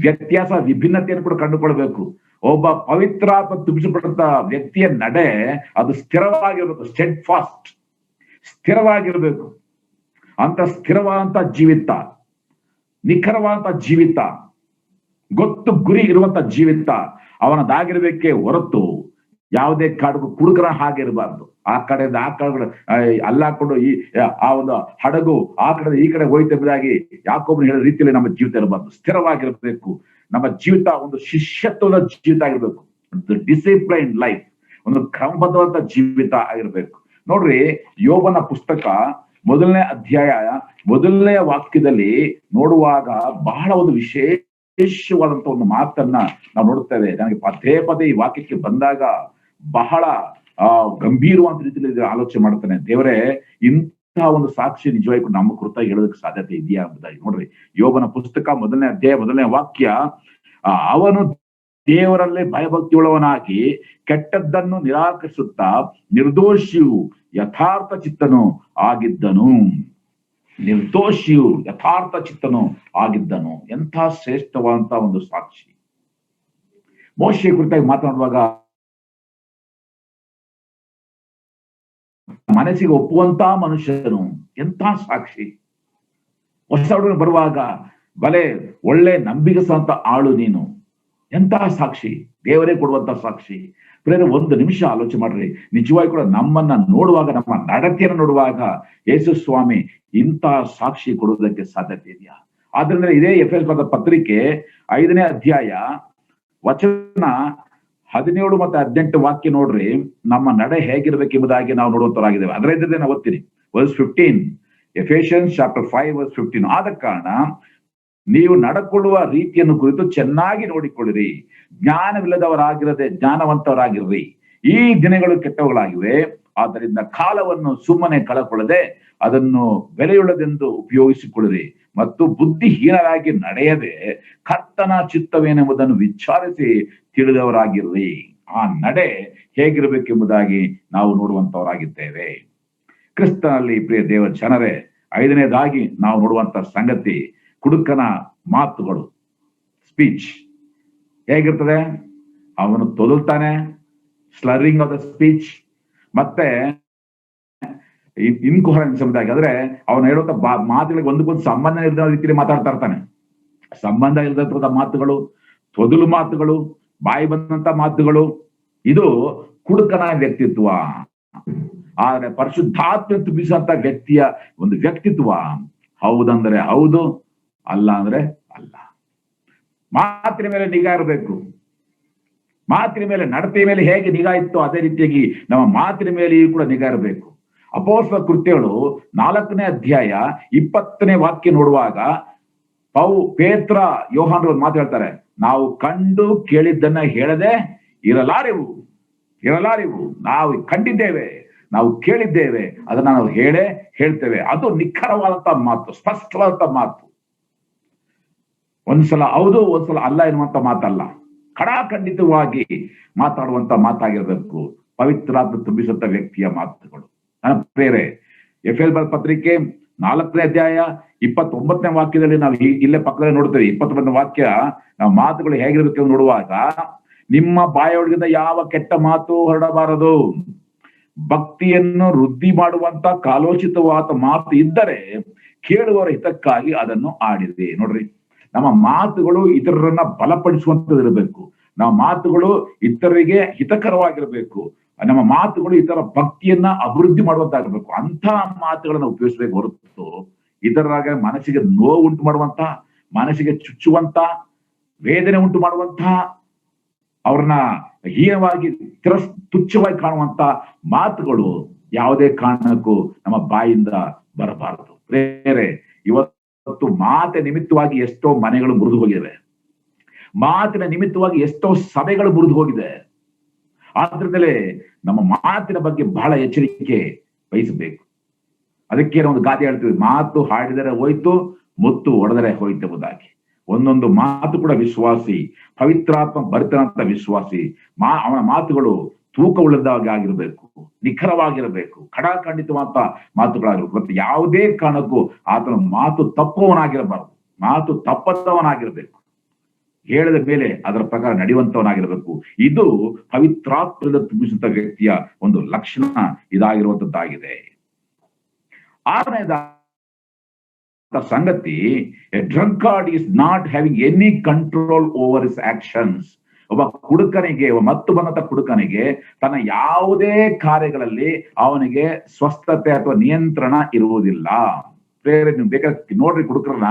ವ್ಯತ್ಯಾಸ ವಿಭಿನ್ನತೆಯನ್ನು ಕೂಡ ಕಂಡುಕೊಳ್ಬೇಕು. ಒಬ್ಬ ಪವಿತ್ರಾತ್ಮ ತುಂಬಿಸಲ್ಪಟ್ಟಂತ ವ್ಯಕ್ತಿಯ ನಡೆ ಅದು ಸ್ಥಿರವಾಗಿರ್ಬೇಕು, ಸ್ಟೆಡ್ ಫಾಸ್ಟ್, ಸ್ಥಿರವಾಗಿರ್ಬೇಕು. ಅಂತ ಸ್ಥಿರವಾದಂತ ಜೀವಿತ, ನಿಖರವಾದಂತ ಜೀವಿತ, ಗೊತ್ತು ಗುರಿ ಇರುವಂತ ಜೀವಿತ ಅವನದಾಗಿರ್ಬೇಕೇ ಹೊರತು ಯಾವುದೇ ಕುಡುಕರ ಹಾಗೆ ಇರಬಾರ್ದು. ಆ ಕಡೆಯಿಂದ ಆ ಕಡೆ ಅಲ್ಲಾಕೊಂಡು ಆ ಒಂದು ಹಡಗು ಆ ಕಡೆ ಈ ಕಡೆ ಹೋಯ್ತೆಂಬುದಾಗಿ ಯಾಕೊಬ್ರು ಹೇಳಿದ ರೀತಿಯಲ್ಲಿ ನಮ್ಮ ಜೀವಿತ ಇರಬಾರ್ದು. ಸ್ಥಿರವಾಗಿರ್ಬೇಕು. ನಮ್ಮ ಜೀವಿತ ಒಂದು ಶಿಷ್ಯತ್ವದ ಜೀವಿತ ಆಗಿರ್ಬೇಕು, ಡಿಸಿಪ್ಲೈನ್ ಲೈಫ್, ಒಂದು ಕ್ರಮಬದ್ಧವಾದ ಜೀವಿತ ಆಗಿರ್ಬೇಕು. ನೋಡ್ರಿ, ಯೋಬನ ಪುಸ್ತಕ 1ನೇ ಅಧ್ಯಾಯ 1ನೇ ವಾಕ್ಯದಲ್ಲಿ ನೋಡುವಾಗ ಬಹಳ ಒಂದು ವಿಶೇಷವಾದಂತ ಒಂದು ಮಾತನ್ನ ನಾವು ನೋಡುತ್ತೇವೆ. ನನಗೆ ಪದೇ ಈ ವಾಕ್ಯಕ್ಕೆ ಬಂದಾಗ ಬಹಳ ಗಂಭೀರವಾದ ರೀತಿಯಲ್ಲಿ ಆಲೋಚನೆ ಮಾಡ್ತಾನೆ. ದೇವರೇ, ಇಂತಹ ಒಂದು ಸಾಕ್ಷಿ ನಿಜವಾಗಿ ನಮ್ಮ ಕುರಿತಾಗಿ ಹೇಳೋದಕ್ಕೆ ಸಾಧ್ಯತೆ ಇದೆಯಾ ಎಂಬುದಾಗಿ. ನೋಡ್ರಿ, ಯೋಬನ ಪುಸ್ತಕ 1ನೇ ಅಧ್ಯಾಯ 1ನೇ ವಾಕ್ಯ, ಅವನು ದೇವರಲ್ಲೇ ಭಯಭಕ್ತಿಯುಳ್ಳವನಾಗಿ ಕೆಟ್ಟದ್ದನ್ನು ನಿರಾಕರಿಸುತ್ತಾ ನಿರ್ದೋಷಿಯು ಯಥಾರ್ಥ ಚಿತ್ತನು ಆಗಿದ್ದನು. ನಿರ್ದೋಷಿಯು ಯಥಾರ್ಥ ಚಿತ್ತನು ಆಗಿದ್ದನು. ಎಂಥ ಶ್ರೇಷ್ಠವಾದಂತ ಒಂದು ಸಾಕ್ಷಿ. ಮೋಶೆ ಕುರಿತಾಗಿ ಮಾತನಾಡುವಾಗ ಮನಸ್ಸಿಗೆ ಒಪ್ಪುವಂತ ಮನುಷ್ಯನು, ಎಂಥ ಸಾಕ್ಷಿ. ಹೊಸ ಹುಡುಗರು ಬರುವಾಗ ಬಲೆ ಒಳ್ಳೆ ನಂಬಿಗಸಂತ ಆಳು ನೀನು, ಎಂತಹ ಸಾಕ್ಷಿ, ದೇವರೇ ಕೊಡುವಂತ ಸಾಕ್ಷಿ. ಪ್ರೇರೆ, ಒಂದು ನಿಮಿಷ ಆಲೋಚನೆ ಮಾಡ್ರಿ. ನಿಜವಾಗಿ ಕೂಡ ನಮ್ಮನ್ನ ನೋಡುವಾಗ, ನಮ್ಮ ನಡತೆಯನ್ನು ನೋಡುವಾಗ ಯೇಸು ಸ್ವಾಮಿ ಇಂತಹ ಸಾಕ್ಷಿ ಕೊಡುವುದಕ್ಕೆ ಸಾಧ್ಯತೆ ಇದೆಯಾ? ಆದ್ರಿಂದ ಇದೇ ಎಫೆಸದ ಪತ್ರಿಕೆ 5ನೇ ಅಧ್ಯಾಯ ವಚನ 17 ಮತ್ತು 18 ವಾಕ್ಯ ನೋಡ್ರಿ, ನಮ್ಮ ನಡೆ ಹೇಗಿರ್ಬೇಕೆಂಬುದಾಗಿ ನಾವು ನೋಡುವಂತವರಾಗಿದ್ದೇವೆ. ಅದರಿಂದ ನಾವು ಓದ್ತೀನಿ. verse 15, Ephesians chapter 5 verse 15. ಆದ ಕಾರಣ ನೀವು ನಡ್ಕೊಳ್ಳುವ ರೀತಿಯನ್ನು ಕುರಿತು ಚೆನ್ನಾಗಿ ನೋಡಿಕೊಳ್ಳಿರಿ. ಜ್ಞಾನವಿಲ್ಲದವರಾಗಿರದೆ ಜ್ಞಾನವಂತವರಾಗಿರ್ರಿ. ಈ ದಿನಗಳು ಕೆಟ್ಟವುಗಳಾಗಿವೆ, ಆದ್ದರಿಂದ ಕಾಲವನ್ನು ಸುಮ್ಮನೆ ಕಳಕೊಳ್ಳದೆ ಅದನ್ನು ಬೆಲೆಯುಳ್ಳದೆಂದು ಉಪಯೋಗಿಸಿಕೊಳ್ಳಿರಿ ಮತ್ತು ಬುದ್ಧಿಹೀನರಾಗಿ ನಡೆಯದೆ ಕರ್ತನ ಚಿತ್ತವೇನೆಂಬುದನ್ನು ವಿಚಾರಿಸಿ ತಿಳಿದವರಾಗಿರ್ರಿ. ಆ ನಡೆ ಹೇಗಿರಬೇಕೆಂಬುದಾಗಿ ನಾವು ನೋಡುವಂತವರಾಗಿದ್ದೇವೆ. ಕ್ರಿಸ್ತನಲ್ಲಿ ಪ್ರಿಯ ದೇವ ಜನರೇ, 5ನೇದಾಗಿ ನಾವು ನೋಡುವಂತ ಸಂಗತಿ ಕುಡುಕನ ಮಾತುಗಳು, ಸ್ಪೀಚ್ ಹೇಗಿರ್ತದೆ. ಅವನು ತೊದಲ್ತಾನೆ, ಸ್ಲರಿಂಗ್ ಆಫ್ ದ ಸ್ಪೀಚ್, ಮತ್ತೆ ಇನ್ಕೊಹರೆನ್ಸ್ ಎಂಬುದಾಗಿ, ಅಂದ್ರೆ ಅವನು ಹೇಳುವಂತ ಮಾತುಗಳಿಗೆ ಒಂದಕ್ಕೊಂದು ಸಂಬಂಧ ಇಲ್ಲದ ರೀತಿಯಲ್ಲಿ ಮಾತಾಡ್ತಾ ಇರ್ತಾನೆ. ಸಂಬಂಧ ಇಲ್ಲದ ಮಾತುಗಳು, ತೊದಲು ಮಾತುಗಳು, ಬಾಯಿ ಬಂದಂತ ಮಾತುಗಳು, ಇದು ಕುಡುಕನ ವ್ಯಕ್ತಿತ್ವ. ಆದ್ರೆ ಪರಿಶುದ್ಧಾತ್ಮ ತುಂಬಿಸುವಂತ ವ್ಯಕ್ತಿಯ ಒಂದು ವ್ಯಕ್ತಿತ್ವ ಹೌದಂದ್ರೆ ಹೌದು, ಅಲ್ಲ ಅಂದ್ರೆ ಅಲ್ಲ. ಮಾತಿನ ಮೇಲೆ ನಿಗಾ ಇರಬೇಕು. ಮಾತಿನ ಮೇಲೆ, ನಡತೆಯ ಮೇಲೆ ಹೇಗೆ ನಿಗಾ ಇತ್ತು ಅದೇ ರೀತಿಯಾಗಿ ನಮ್ಮ ಮಾತಿನ ಮೇಲೆಯೂ ಕೂಡ ನಿಗಾ ಇರಬೇಕು. ಅಪೊಸ್ತಲರ ಕೃತ್ಯಗಳು 4ನೇ ಅಧ್ಯಾಯ 20ನೇ ವಾಕ್ಯ ನೋಡುವಾಗ ಪೇತ್ರ ಯೋಹಾನರು ಮಾತು ಹೇಳ್ತಾರೆ, ನಾವು ಕಂಡು ಕೇಳಿದ್ದನ್ನ ಹೇಳದೆ ಇರಲಾರೆವು. ನಾವು ಕಂಡಿದ್ದೇವೆ, ನಾವು ಕೇಳಿದ್ದೇವೆ, ಅದನ್ನ ನಾವು ಹೇಳ್ತೇವೆ. ಅದು ನಿಖರವಾದಂತ ಮಾತು, ಸ್ಪಷ್ಟವಾದಂತ ಮಾತು. ಒಂದ್ಸಲ ಹೌದು, ಒಂದ್ಸಲ ಅಲ್ಲ ಎನ್ನುವಂತ ಮಾತಲ್ಲ. ಖಡಾಖಂಡಿತವಾಗಿ ಮಾತಾಡುವಂತ ಮಾತಾಗಿರ್ಬೇಕು ಪವಿತ್ರಾತ್ಮ ತುಂಬಿಸುವಂತ ವ್ಯಕ್ತಿಯ ಮಾತುಗಳು. ನನ್ನ ಪ್ರೇರೆ, ಎಫೆಸರ ಪತ್ರಿಕೆ 4ನೇ ಅಧ್ಯಾಯ 29ನೇ ವಾಕ್ಯದಲ್ಲಿ ನಾವು ಇಲ್ಲೇ ಪಕ್ಕದಲ್ಲಿ ನೋಡ್ತೇವೆ. 29ನೇ ವಾಕ್ಯ, ನಾವು ಮಾತುಗಳು ಹೇಗಿರ್ಬೇಕು ನೋಡುವಾಗ, ನಿಮ್ಮ ಬಾಯೊಳಗಿಂದ ಯಾವ ಕೆಟ್ಟ ಮಾತು ಹೊರಡಬಾರದು, ಭಕ್ತಿಯನ್ನು ವೃದ್ಧಿ ಮಾಡುವಂತ ಕಾಲೋಚಿತವಾದ ಮಾತು ಇದ್ದರೆ ಕೇಳುವವರ ಹಿತಕ್ಕಾಗಿ ಅದನ್ನು ಆಡಿದೆ. ನೋಡ್ರಿ, ನಮ್ಮ ಮಾತುಗಳು ಇತರರನ್ನ ಬಲಪಡಿಸುವಂತದಿರಬೇಕು. ನಮ್ಮ ಮಾತುಗಳು ಇತರರಿಗೆ ಹಿತಕರವಾಗಿರ್ಬೇಕು. ನಮ್ಮ ಮಾತುಗಳು ಇತರ ಭಕ್ತಿಯನ್ನ ಅಭಿವೃದ್ಧಿ ಮಾಡುವಂತಾಗಿರ್ಬೇಕು. ಅಂತ ಮಾತುಗಳನ್ನ ಉಪಯೋಗಿಸ್ಬೇಕು ಹೊರತು ಇತರರಾಗ ಮನಸ್ಸಿಗೆ ನೋವು ಉಂಟು ಮಾಡುವಂತ, ಮನಸ್ಸಿಗೆ ಚುಚ್ಚುವಂತ, ವೇದನೆ ಉಂಟು ಮಾಡುವಂತ, ಅವ್ರನ್ನ ಹೀನವಾಗಿ ತುಚ್ಛವಾಗಿ ಕಾಣುವಂತ ಮಾತುಗಳು ಯಾವುದೇ ಕಾರಣಕ್ಕೂ ನಮ್ಮ ಬಾಯಿಂದ ಬರಬಾರದು. ಬೇರೆ ಇವತ್ತು ಮಾತಿನ ನಿಮಿತ್ತವಾಗಿ ಎಷ್ಟೋ ಮನೆಗಳು ಮುರಿದು ಹೋಗಿವೆ. ಮಾತಿನ ನಿಮಿತ್ತವಾಗಿ ಎಷ್ಟೋ ಸಭೆಗಳು ಮುರಿದು ಹೋಗಿದೆ. ಆದ್ರಿಂದಲೇ ನಮ್ಮ ಮಾತಿನ ಬಗ್ಗೆ ಬಹಳ ಎಚ್ಚರಿಕೆ ವಹಿಸಬೇಕು. ಅದಕ್ಕೆ ಒಂದು ಗಾದೆ ಹೇಳ್ತೀವಿ, ಮಾತು ಹಾಡಿದರೆ ಹೋಯ್ತು, ಮುತ್ತು ಒಡೆದರೆ ಹೋಯ್ತು ಎಂಬುದಾಗಿ. ಒಂದೊಂದು ಮಾತು ಕೂಡ ವಿಶ್ವಾಸಿ, ಪವಿತ್ರಾತ್ಮ ಭರಿತನಂತ ವಿಶ್ವಾಸಿ, ಅವನ ಮಾತುಗಳು ತೂಕ ಉಳ್ಳದಾಗಿ ಆಗಿರ್ಬೇಕು, ನಿಖರವಾಗಿರಬೇಕು, ಖಡಾಖಂಡಿತವಾದ ಮಾತುಗಳಾಗಿರ್ಬೇಕು. ಮತ್ತು ಯಾವುದೇ ಕಾರಣಕ್ಕೂ ಆತನ ಮಾತು ತಪ್ಪುವವನಾಗಿರಬಾರದು, ಮಾತು ತಪ್ಪದವನಾಗಿರ್ಬೇಕು, ಹೇಳಿದ ಮೇಲೆ ಅದರ ಪ್ರಕಾರ ನಡೆಯುವಂತವನಾಗಿರ್ಬೇಕು. ಇದು ಪವಿತ್ರಾತ್ಮದಿಂದ ತುಂಬಿಸುವಂತ ವ್ಯಕ್ತಿಯ ಒಂದು ಲಕ್ಷಣ ಇದಾಗಿರುವಂತದ್ದಾಗಿದೆ. 6ನೇದ ಸಂಗತಿ, a drunkard is not having any control over his actions. ಒಬ್ಬ ಕುಡುಕನಿಗೆ, ಮತ್ತು ಬಂದಂತ ಕುಡುಕನಿಗೆ ತನ್ನ ಯಾವುದೇ ಕಾರ್ಯಗಳಲ್ಲಿ ಅವನಿಗೆ ಸ್ವಸ್ಥತೆ ಅಥವಾ ನಿಯಂತ್ರಣ ಇರುವುದಿಲ್ಲ. ಬೇರೆ ನೀವು ಬೇಕಾದ್ರೆ ನೋಡ್ರಿ, ಕುಡುಕರನ್ನ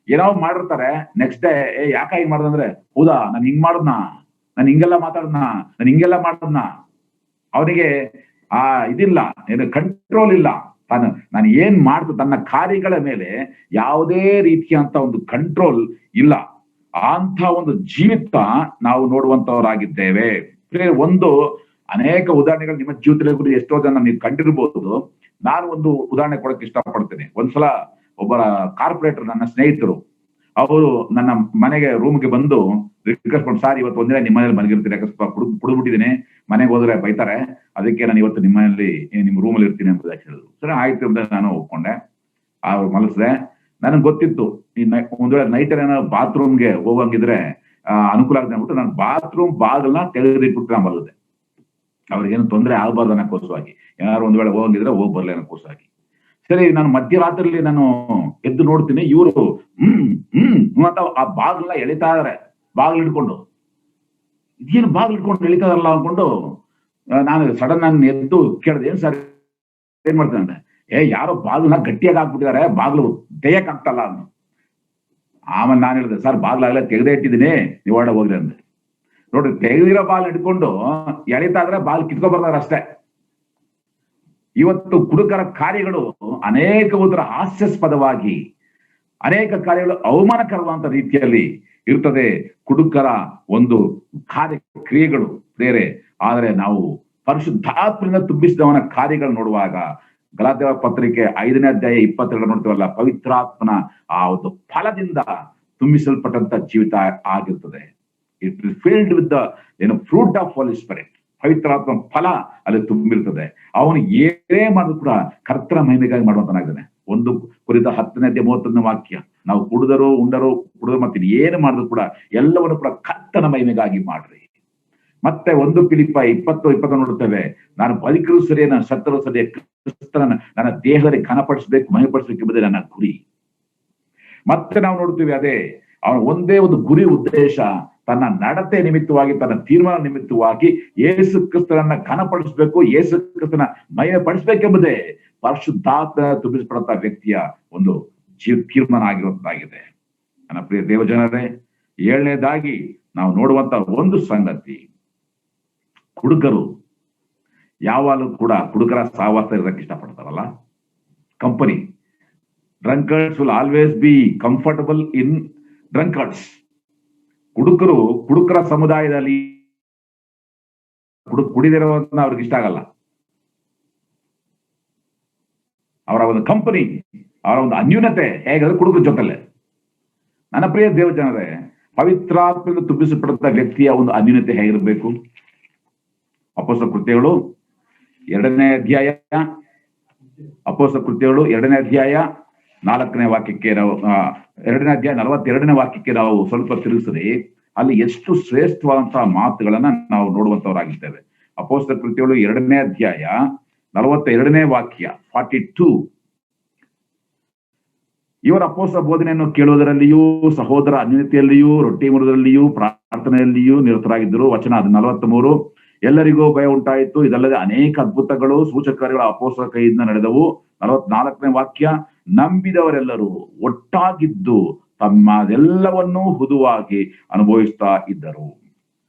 ಏನೋ ಮಾಡಿರ್ತಾರೆ, ನೆಕ್ಸ್ಟ್ ಡೇ ಯಾಕ ಹಿಂಗ್ ಮಾಡ್ದಂದ್ರೆ, ಹೌದಾ ನಾನು ಹಿಂಗ್ ಮಾಡದ್ನ, ನಾನು ಹಿಂಗೆಲ್ಲ ಮಾತಾಡದ್ನ, ನಾನು ಹಿಂಗೆಲ್ಲ ಮಾಡದ್ನ. ಅವನಿಗೆ ಇದಿಲ್ಲ, ಏನು ಕಂಟ್ರೋಲ್ ಇಲ್ಲ. ನಾನು ಏನ್ ಮಾಡ್ತ ತನ್ನ ಕಾರ್ಯಗಳ ಮೇಲೆ ಯಾವುದೇ ರೀತಿಯಂತ ಒಂದು ಕಂಟ್ರೋಲ್ ಇಲ್ಲ. ಅಂತ ಒಂದು ಜೀವಿತ ನಾವು ನೋಡುವಂತವರಾಗಿದ್ದೇವೆ. ಒಂದು ಅನೇಕ ಉದಾಹರಣೆಗಳು ನಿಮ್ಮ ಜೀವಿತದಲ್ಲಿ ಎಷ್ಟೋ ಜನ ನೀವು ಕಂಡಿರ್ಬೋದು. ನಾನು ಒಂದು ಉದಾಹರಣೆ ಕೊಡಕ್ಕೆ ಇಷ್ಟಪಡ್ತೇನೆ. ಒಂದ್ಸಲ ಒಬ್ಬ ಕಾರ್ಪೊರೇಟರ್, ನನ್ನ ಸ್ನೇಹಿತರು, ಅವರು ನನ್ನ ಮನೆಗೆ ರೂಮ್ಗೆ ಬಂದು ರಿಕ್ವೆಸ್ಟ್ ಮಾಡಿ, ಸಾರ್ ಇವತ್ತು ಒಂದಿನ ನಿಮ್ಮ ಮನೇಲಿ ಮಲಗಿರ್ತೀನಿ, ಯಾಕಂದ್ರೆ ಕುಡಿದ್ಬಿಟ್ಟಿದ್ದೀನಿ, ಮನೆಗೆ ಹೋದ್ರೆ ಬೈತಾರೆ, ಅದಕ್ಕೆ ನಾನು ಇವತ್ತು ನಿಮ್ಮ ಮನೆಯಲ್ಲಿ ನಿಮ್ಮ ರೂಮಲ್ಲಿ ಇರ್ತೀನಿ ಎಂಬುದಾಗಿ ಹೇಳಿದ್ರು. ಸರಿ ಆಯ್ತು ಅಂತ ನಾನು ಒಪ್ಕೊಂಡೆ. ಅವ್ರು ಮಲಗಿಸಿದೆ. ನನಗೆ ಗೊತ್ತಿತ್ತು, ಒಂದ್ ವೇಳೆ ನೈಟ್ ಏನಾದ್ರು ಬಾತ್ರೂಮ್ಗೆ ಹೋಗಂಗಿದ್ರೆ ಅನುಕೂಲ ಆಗುತ್ತೆ ಅಂದ್ಬಿಟ್ಟು ನಾನು ಬಾತ್ರೂಮ್ ಬಾಗಿಲನ್ನ ತೆಗೆದಿಟ್ಬಿಟ್ಟು ನಾನು ಮಲಗಿದೆ. ಅವ್ರಿಗೇನು ತೊಂದರೆ ಆಗಬಾರ್ದು ಅನ್ನೋಕ್ಕೋಸ್ಕರವಾಗಿ, ಏನಾದ್ರು ಒಂದ್ ವೇಳೆ ಹೋಗಂಗಿದ್ರೆ ಹೋಗಿ ಬರ್ಲಿ ಅನ್ನೋಕ್ಕೋಸ್ಕರವಾಗಿ. ಸರಿ, ನಾನು ಮಧ್ಯರಾತ್ರಿಯಲ್ಲಿ ನಾನು ಎದ್ದು ನೋಡ್ತೀನಿ, ಇವರು ಅಂತ ಆ ಬಾಗಿಲನ್ನ ಎಳಿತಾ ಇದಾರೆ, ಬಾಗಿಲು ಹಿಡ್ಕೊಂಡು. ಇದೇನು ಬಾಗಿಲು ಹಿಡ್ಕೊಂಡು ಎಳಿತಾ ಇದಾರಲ್ಲ ಅನ್ಕೊಂಡು ನಾನು ಸಡನ್ ನಾನು ಎದ್ದು ಕೇಳಿದೆ, ಏನ್ ಸರ್ ಏನ್ ಮಾಡ್ತೇನೆ ಅಂದ್ರೆ, ಯಾರೋ ಬಾಗಿಲನ್ನ ಗಟ್ಟಿಯಾಗಿ ಹಾಕ್ಬಿಟ್ಟಿದ್ದಾರೆ, ಬಾಗಿಲು ತೆಯ್ಯಕ್ ಆಗ್ತಲ್ಲ ಅಂತ. ಆಮೇಲೆ ನಾನು ಹೇಳಿದೆ, ಸರ್ ಬಾಗಿಲಾಗಲೇ ತೆಗೆದೇ ಇಟ್ಟಿದ್ದೀನಿ, ನೀವು ಹೊರಡೆ ಹೋಗ್ರಿ ಅಂದ್ರೆ. ನೋಡ್ರಿ, ತೆಗೆದಿರೋ ಬಾಗಿಲು ಹಿಡ್ಕೊಂಡು ಎಳಿತಾ ಇದ್ರೆ ಬಾಗಿಲು ಕಿತ್ಕೊಬರ್ದಾರ ಅಷ್ಟೇ. ಇವತ್ತು ಕುಡುಕರ ಕಾರ್ಯಗಳು ಅನೇಕ ಉತ್ತರ ಹಾಸ್ಯಾಸ್ಪದವಾಗಿ ಅನೇಕ ಕಾರ್ಯಗಳು ಅವಮಾನಕರವಾದಂತ ರೀತಿಯಲ್ಲಿ ಇರ್ತದೆ ಕುಡುಕರ ಒಂದು ಕ್ರಿಯೆಗಳು ಬೇರೆ. ಆದರೆ ನಾವು ಪರಿಶುದ್ಧಾತ್ಮದಿಂದ ತುಂಬಿಸಿದವನ ಕಾರ್ಯಗಳು ನೋಡುವಾಗ ಗಲಾತ್ಯ ಪತ್ರಿಕೆ 5ನೇ ಅಧ್ಯಾಯ 22 ನೋಡ್ತೀವಲ್ಲ, ಪವಿತ್ರಾತ್ಮನ ಆ ಒಂದು ಫಲದಿಂದ ತುಂಬಿಸಲ್ಪಟ್ಟಂತ ಜೀವಿತ ಆಗಿರ್ತದೆ. It is filled with the fruit of Holy Spirit. ಪವಿತ್ರಾತ್ಮ ಫಲ ಅಲ್ಲಿ ತುಂಬಿರ್ತದೆ. ಅವನು ಏನೇ ಮಾಡಿದ್ರು ಕೂಡ ಕರ್ತನ ಮಹಿಮೆಗಾಗಿ ಮಾಡುವಂತನಾಗಿದ್ದಾನೆ. 1 ಕುರಿತ 10ನೇ ಅಧ್ಯಾಯ 31ನೇ ವಾಕ್ಯ, ನಾವು ಕುಡಿದರು ಉಂಡರು ಮತ್ತೆ ಏನು ಮಾಡಿದ್ರು ಕೂಡ ಎಲ್ಲವನ್ನು ಕೂಡ ಕರ್ತನ ಮಹಿಮೆಗಾಗಿ ಮಾಡ್ರಿ. ಮತ್ತೆ 1 ಫಿಲಿಪ್ಪ 20:20 ನೋಡುತ್ತೇವೆ, ನಾನು ಬದುಕಲು ಸರಿಯೇ ನಾನು ಸತ್ತರೂ ಸರಿಯೇ ಕ್ರಿಸ್ತನ ನನ್ನ ದೇಹದಲ್ಲಿ ಘನಪಡಿಸಬೇಕು, ಮಹಿಮೆಪಡಿಸಬೇಕು ಎಂಬುದೇ ನನ್ನ ಗುರಿ. ಮತ್ತೆ ನಾವು ನೋಡ್ತೀವಿ ಅದೇ ಅವನ ಒಂದೇ ಒಂದು ಗುರಿ ಉದ್ದೇಶ, ತನ್ನ ನಡತೆ ನಿಮಿತ್ತವಾಗಿ ತನ್ನ ತೀರ್ಮಾನ ನಿಮಿತ್ತವಾಗಿ ಯೇಸು ಕ್ರಿಸ್ತನನ್ನ ಘನಪಡಿಸಬೇಕು, ಯೇಸು ಕ್ರಿಸ್ತನ ಮಹಿಮೆ ಪಡಿಸಬೇಕೆಂಬುದೇ ಪರಿಶುದ್ಧಾತ್ಮ ತುಂಬಿಸಲ್ಪಡುತ್ತ ವ್ಯಕ್ತಿಯ ಒಂದು ತೀರ್ಮಾನ ಆಗಿರುವಂತಾಗಿದೆ. ನನ್ನ ಪ್ರಿಯ ದೇವಜನರೇ, 7ನೇದಾಗಿ ನಾವು ನೋಡುವಂತ ಒಂದು ಸಂಗತಿ, ಹುಡುಗರು ಯಾವಾಗಲೂ ಕೂಡ ಹುಡುಗರ ಸಹವಾಸ ಇರೋದಕ್ಕೆ ಇಷ್ಟಪಡ್ತಾರಲ್ಲ. Company drunkers will always be comfortable in drunkers. ಕುಡುಕರ ಸಮುದಾಯದಲ್ಲಿ ಕುಡಿದಿರೋದನ್ನ ಅವ್ರಿಗೆ ಇಷ್ಟ ಆಗಲ್ಲ. ಅವರ ಒಂದು ಕಂಪನಿ, ಅವರ ಒಂದು ಅನ್ಯೂನತೆ ಹೇಗಾದ್ರೆ ಕುಡುಕರ ಜೊತೆಲೆ. ನನ್ನ ಪ್ರಿಯ ದೇವಜನರೇ, ಪವಿತ್ರಾತ್ಮದಿಂದ ತುಂಬಿಸಲ್ಪಡುತ್ತ ವ್ಯಕ್ತಿಯ ಒಂದು ಅನ್ಯೂನತೆ ಹೇಗಿರಬೇಕು? ಅಪೊಸ್ತಲ ಕೃತ್ಯಗಳು 2ನೇ ಅಧ್ಯಾಯ, ಅಪೊಸ್ತಲ ಕೃತ್ಯಗಳು 2ನೇ ಅಧ್ಯಾಯ 4ನೇ ವಾಕ್ಯಕ್ಕೆ ನಾವು 2ನೇ ಅಧ್ಯಾಯ 42ನೇ ವಾಕ್ಯಕ್ಕೆ ನಾವು ಸ್ವಲ್ಪ ತಿರುಗಿಸಿದ್ರೆ ಅಲ್ಲಿ ಎಷ್ಟು ಶ್ರೇಷ್ಠವಾದಂತಹ ಮಾತುಗಳನ್ನ ನಾವು ನೋಡುವಂತವರಾಗಿದ್ದೇವೆ. ಅಪೊಸ್ತಲ ಕೃತ್ಯಗಳು 2ನೇ ಅಧ್ಯಾಯ 42ನೇ ವಾಕ್ಯ 42. ಇವರ ಅಪೊಸ್ತಲ ಬೋಧನೆಯನ್ನು ಕೇಳುವುದರಲ್ಲಿಯೂ ಸಹೋದರ ಅನ್ಯೋನ್ಯತೆಯಲ್ಲಿಯೂ ರೊಟ್ಟಿ ಮುರಿದಲ್ಲಿಯೂ ಪ್ರಾರ್ಥನೆಯಲ್ಲಿಯೂ ನಿರತರಾಗಿದ್ದರು. ವಚನ 43, ಎಲ್ಲರಿಗೂ ಭಯ ಉಂಟಾಯಿತು, ಇದಲ್ಲದೆ ಅನೇಕ ಅದ್ಭುತಗಳು ಸೂಚಕಗಳು ಅಪೊಸ್ತಲರ ಕೈಯಿಂದ ನಡೆದವು. 44ನೇ ವಾಕ್ಯ, ನಂಬಿದವರೆಲ್ಲರೂ ಒಟ್ಟಾಗಿದ್ದು ತಮ್ಮದೆಲ್ಲವನ್ನೂ ಹುದುವಾಗಿ ಅನುಭವಿಸ್ತಾ ಇದ್ದರು.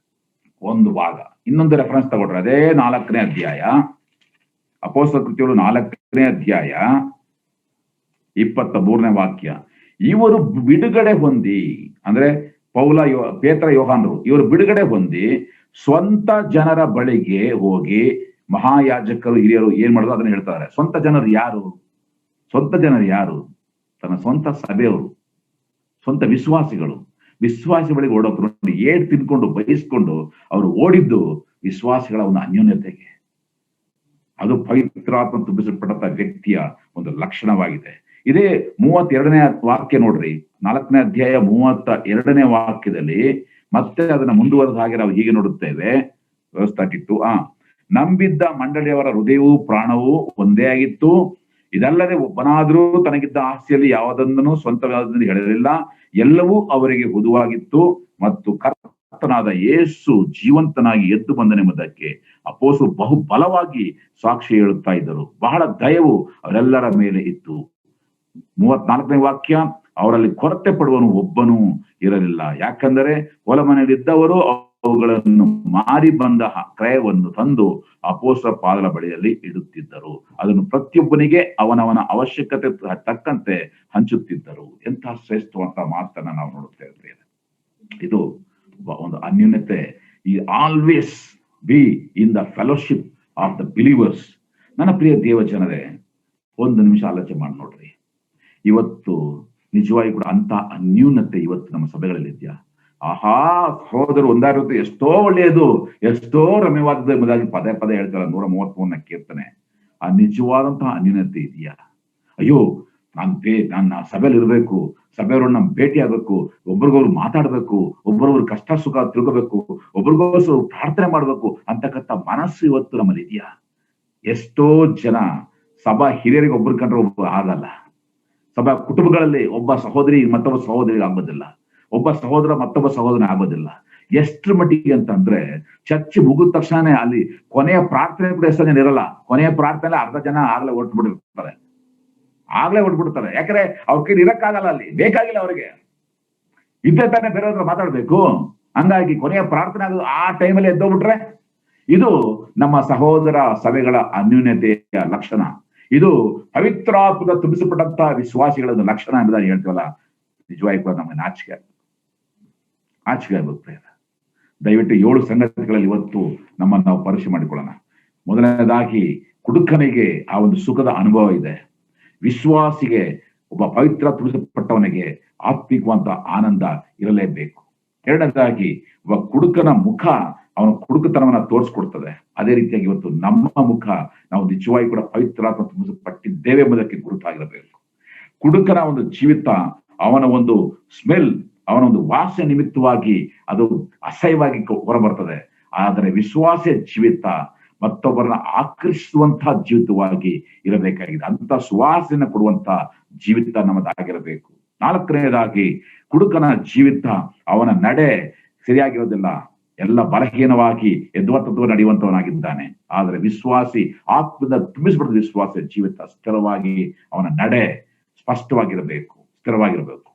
ಒಂದು ಭಾಗ. ಇನ್ನೊಂದು ರೆಫರೆನ್ಸ್ ತಗೊಂಡ್ರೆ ಅದೇ 4ನೇ ಅಧ್ಯಾಯ, ಅಪೊಸ್ತಲ ಕೃತ್ಯಗಳು 4ನೇ ಅಧ್ಯಾಯ 23ನೇ ವಾಕ್ಯ. ಇವರು ಬಿಡುಗಡೆ ಹೊಂದಿ, ಅಂದ್ರೆ ಪೇತ್ರ ಯೋಹಾನರು ಇವರು ಬಿಡುಗಡೆ ಹೊಂದಿ ಸ್ವಂತ ಜನರ ಬಳಿಗೆ ಹೋಗಿ ಮಹಾಯಾಜಕರು ಹಿರಿಯರು ಏನ್ ಮಾಡಿದ್ರು ಅದನ್ನ ಹೇಳ್ತಾರೆ. ಸ್ವಂತ ಜನರು ಯಾರು? ತನ್ನ ಸ್ವಂತ ಸಭೆಯವರು, ಸ್ವಂತ ವಿಶ್ವಾಸಿ ಬಳಿಗೆ ಓಡೋದ್ರು ನೋಡಿ. ಏಡ್ ತಿನ್ಕೊಂಡು ಬಯಸ್ಕೊಂಡು ಅವರು ಓಡಿದ್ದು ವಿಶ್ವಾಸಿಗಳ ಒಂದು ಅನ್ಯೋನ್ಯತೆಗೆ. ಅದು ಪವಿತ್ರಾತ್ಮ ತುಂಬಿಸಲ್ಪಟ್ಟ ವ್ಯಕ್ತಿಯ ಒಂದು ಲಕ್ಷಣವಾಗಿದೆ. ಇದೇ 32ನೇ ವಾಕ್ಯ ನೋಡ್ರಿ, 4ನೇ ಅಧ್ಯಾಯ 32ನೇ ವಾಕ್ಯದಲ್ಲಿ ಮತ್ತೆ ಅದನ್ನ ಮುಂದುವರೆದ ಹಾಗೆ ನಾವು ಹೀಗೆ ನೋಡುತ್ತೇವೆ. 32, ನಂಬಿದ್ದ ಮಂಡಳಿಯವರ ಹೃದಯವೂ ಪ್ರಾಣವೂ ಒಂದೇ ಆಗಿತ್ತು. ಇದಲ್ಲದೆ ಒಬ್ಬನಾದ್ರೂ ತನಗಿದ್ದ ಆಸ್ತಿಯಲ್ಲಿ ಯಾವುದನ್ನು ಸ್ವಂತವಾದನ್ನು ಹೇಳಲಿಲ್ಲ, ಎಲ್ಲವೂ ಅವರಿಗೆ ಹುದುವಾಗಿತ್ತು. ಮತ್ತು ಕರ್ತನಾದ ಯೇಸು ಜೀವಂತನಾಗಿ ಎದ್ದು ಬಂದನೆಂಬುದಕ್ಕೆ ಅಪೊಸ್ತಲರು ಬಹು ಬಲವಾಗಿ ಸಾಕ್ಷಿ ಹೇಳುತ್ತಾ ಇದ್ದರು. ಬಹಳ ದಯವು ಅವರೆಲ್ಲರ ಮೇಲೆ ಇತ್ತು. 34ನೇ ವಾಕ್ಯ, ಅವರಲ್ಲಿ ಕೊರತೆ ಪಡುವನು ಒಬ್ಬನೂ ಇರಲಿಲ್ಲ, ಯಾಕಂದರೆ ಹೊಲ ಮನೆಯಲ್ಲಿದ್ದವರು ಅವುಗಳನ್ನು ಮಾರಿ ಬಂದ ಕ್ರಯವನ್ನು ತಂದು ಅಪೊಸ್ತಲರ ಪಾದಗಳ ಬಳಿಯಲ್ಲಿ ಇಡುತ್ತಿದ್ದರು. ಅದನ್ನು ಪ್ರತಿಯೊಬ್ಬನಿಗೆ ಅವನವನ ಅವಶ್ಯಕತೆ ತಕ್ಕಂತೆ ಹಂಚುತ್ತಿದ್ದರು. ಎಂತಹ ಶ್ರೇಷ್ಠವಂತ ಮಾತನ್ನ ನಾವು ನೋಡುತ್ತೇವೆ. ಇದು ಒಂದು ಅನ್ಯೂನ್ಯತೆ. ಈ always B in the fellowship of the believers. ನನ್ನ ಪ್ರಿಯ ದೇವ ಜನರೇ, 1 ನಿಮಿಷ ಆಲೋಚನೆ ಮಾಡಿ ನೋಡ್ರಿ. ಇವತ್ತು ನಿಜವಾಗಿ ಕೂಡ ಅಂತ ಅನ್ಯೂನತೆ ಇವತ್ತು ನಮ್ಮ ಸಭೆಗಳಲ್ಲಿ ಇದೆಯಾ? ಆಹಾ, ಸಹೋದರು ಒಂದಾಗಿರುತ್ತೆ, ಎಷ್ಟೋ ಒಳ್ಳೆಯದು, ಎಷ್ಟೋ ರಮ್ಯವಾದದ್ದು ಎಂಬುದಾಗಿ ಪದೇ ಪದೇ ಹೇಳ್ತಾರೆ. 133ನೇ ಕೀರ್ತನೆ. ಆ ನಿಜವಾದಂತಹ ಅನ್ಯೂನತೆ ಇದೆಯಾ? ಅಯ್ಯೋ, ನನ್ನ ಸಭೆಯಲ್ಲಿ ಇರ್ಬೇಕು, ಸಭೆಯವ್ರನ್ನ ಭೇಟಿ ಆಗ್ಬೇಕು, ಒಬ್ರಿಗೊಬ್ರು ಮಾತಾಡ್ಬೇಕು, ಒಬ್ಬರೊಬ್ರು ಕಷ್ಟ ಸುಖ ತಿಳ್ಕೋಬೇಕು, ಒಬ್ರಿಗೋಸ್ಕರ ಪ್ರಾರ್ಥನೆ ಮಾಡ್ಬೇಕು ಅಂತಕ್ಕಂಥ ಮನಸ್ಸು ಇವತ್ತು ನಮ್ಮಲ್ಲಿ ಇದೆಯಾ? ಎಷ್ಟೋ ಜನ ಸಭಾ ಹಿರಿಯರಿಗೆ ಒಬ್ರು ಕಂಡ್ರೆ ಒಬ್ಬರು ಆಗಲ್ಲ. ಸಭಾ ಕುಟುಂಬಗಳಲ್ಲಿ ಒಬ್ಬ ಸಹೋದರಿ ಮತ್ತೊಬ್ಬ ಸಹೋದರಿಗೆ ಆಗೋದಿಲ್ಲ, ಒಬ್ಬ ಸಹೋದರ ಮತ್ತೊಬ್ಬ ಸಹೋದರನ ಆಗೋದಿಲ್ಲ. ಎಷ್ಟ್ರ ಮಟ್ಟಿಗೆ ಅಂತಂದ್ರೆ ಚರ್ಚ್ ಮುಗಿದ ತಕ್ಷಣ ಅಲ್ಲಿ ಕೊನೆಯ ಪ್ರಾರ್ಥನೆ ಕೂಡ ಎಷ್ಟೋ ಜನ ಇರಲ್ಲ. ಕೊನೆಯ ಪ್ರಾರ್ಥನೆ ಅರ್ಧ ಜನ ಆಗ್ಲೇ ಹೊರಟ್ಬಿಟ್ಟಿರ್ತಾರೆ. ಯಾಕಂದ್ರೆ ಅವ್ರ ಕೈ ಇರಕ್ಕಾಗಲ್ಲ, ಅಲ್ಲಿ ಬೇಕಾಗಿಲ್ಲ ಅವ್ರಿಗೆ. ಇದ್ದೇ ತಾನೇ ಬೇರೆಯವ್ರ ಮಾತಾಡ್ಬೇಕು. ಹಂಗಾಗಿ ಕೊನೆಯ ಪ್ರಾರ್ಥನೆ ಆಗೋದು ಆ ಟೈಮಲ್ಲಿ ಎದ್ದೋಗ್ಬಿಟ್ರೆ ಇದು ನಮ್ಮ ಸಹೋದರ ಸಭೆಗಳ ಅನ್ಯೂನ್ಯತೆಯ ಲಕ್ಷಣ. ಇದು ಪವಿತ್ರಾತ್ಮದ ತುಂಬಿಸಲ್ಪಟ್ಟಂತಹ ವಿಶ್ವಾಸಿಗಳ ಲಕ್ಷಣ ಎಂಬುದಾಗಿ ಹೇಳ್ತೀವಲ್ಲ. ನಿಜವಾಗಿ ಕೂಡ ನಮಗೆ ನಾಚಿಕೆ ಆಗ್ಬೇಕು ಪ್ರೇರ. ದಯವಿಟ್ಟು 7 ಸಂಗತಿಗಳಲ್ಲಿ ಇವತ್ತು ನಮ್ಮನ್ನು ನಾವು ಪರೀಕ್ಷೆ ಮಾಡಿಕೊಳ್ಳೋಣ. ಮೊದಲನೇದಾಗಿ, ಕುಡುಕನಿಗೆ ಆ ಒಂದು ಸುಖದ ಅನುಭವ ಇದೆ. ವಿಶ್ವಾಸಿಗೆ, ಒಬ್ಬ ಪವಿತ್ರ ತುಳಿಸಲ್ಪಟ್ಟವನಿಗೆ ಆತ್ಮಿಕವಂತ ಆನಂದ ಇರಲೇಬೇಕು. ಎರಡನೇದಾಗಿ, ಒಬ್ಬ ಕುಡುಕನ ಮುಖ ಅವನ ಕುಡುಕತನವನ್ನ ತೋರಿಸ್ಕೊಡ್ತದೆ. ಅದೇ ರೀತಿಯಾಗಿ ಇವತ್ತು ನಮ್ಮ ಮುಖ ನಾವು ನಿಜವಾಗಿ ಕೂಡ ಪವಿತ್ರಾತ್ಮ ತುಂಬಿಸಲ್ಪಟ್ಟಿದ್ದೇವೆ ಎಂಬುದಕ್ಕೆ ಗುರುತಾಗಿರಬೇಕು. ಕುಡುಕನ ಒಂದು ಜೀವಿತ, ಅವನ ಒಂದು ಸ್ಮೆಲ್, ಅವನ ಒಂದು ವಾಸನೆ ನಿಮಿತ್ತವಾಗಿ ಅದು ಅಸಹ್ಯವಾಗಿ ಹೊರಬರ್ತದೆ. ಆದರೆ ವಿಶ್ವಾಸ ಜೀವಿತ ಮತ್ತೊಬ್ಬರನ್ನ ಆಕರ್ಷಿಸುವಂತಹ ಜೀವಿತವಾಗಿ ಇರಬೇಕಾಗಿದೆ. ಅಂತ ಸುವಾಸನೆ ಕೊಡುವಂತಹ ಜೀವಿತ ನಮ್ಮದಾಗಿರಬೇಕು. 4ನೇದಾಗಿ, ಕುಡುಕನ ಜೀವಿತ, ಅವನ ನಡೆ ಸರಿಯಾಗಿರೋದಿಲ್ಲ, ಎಲ್ಲ ಬಲಹೀನವಾಗಿ ಎದ್ದುವ ನಡೆಯುವಂತವನಾಗಿದ್ದಾನೆ. ಆದರೆ ವಿಶ್ವಾಸಿ ಆತ್ಮದ ತುಂಬಿಸಬಾರದು. ವಿಶ್ವಾಸ ಜೀವಿತ ಸ್ಥಿರವಾಗಿ, ಅವನ ನಡೆ ಸ್ಪಷ್ಟವಾಗಿರಬೇಕು, ಸ್ಥಿರವಾಗಿರಬೇಕು.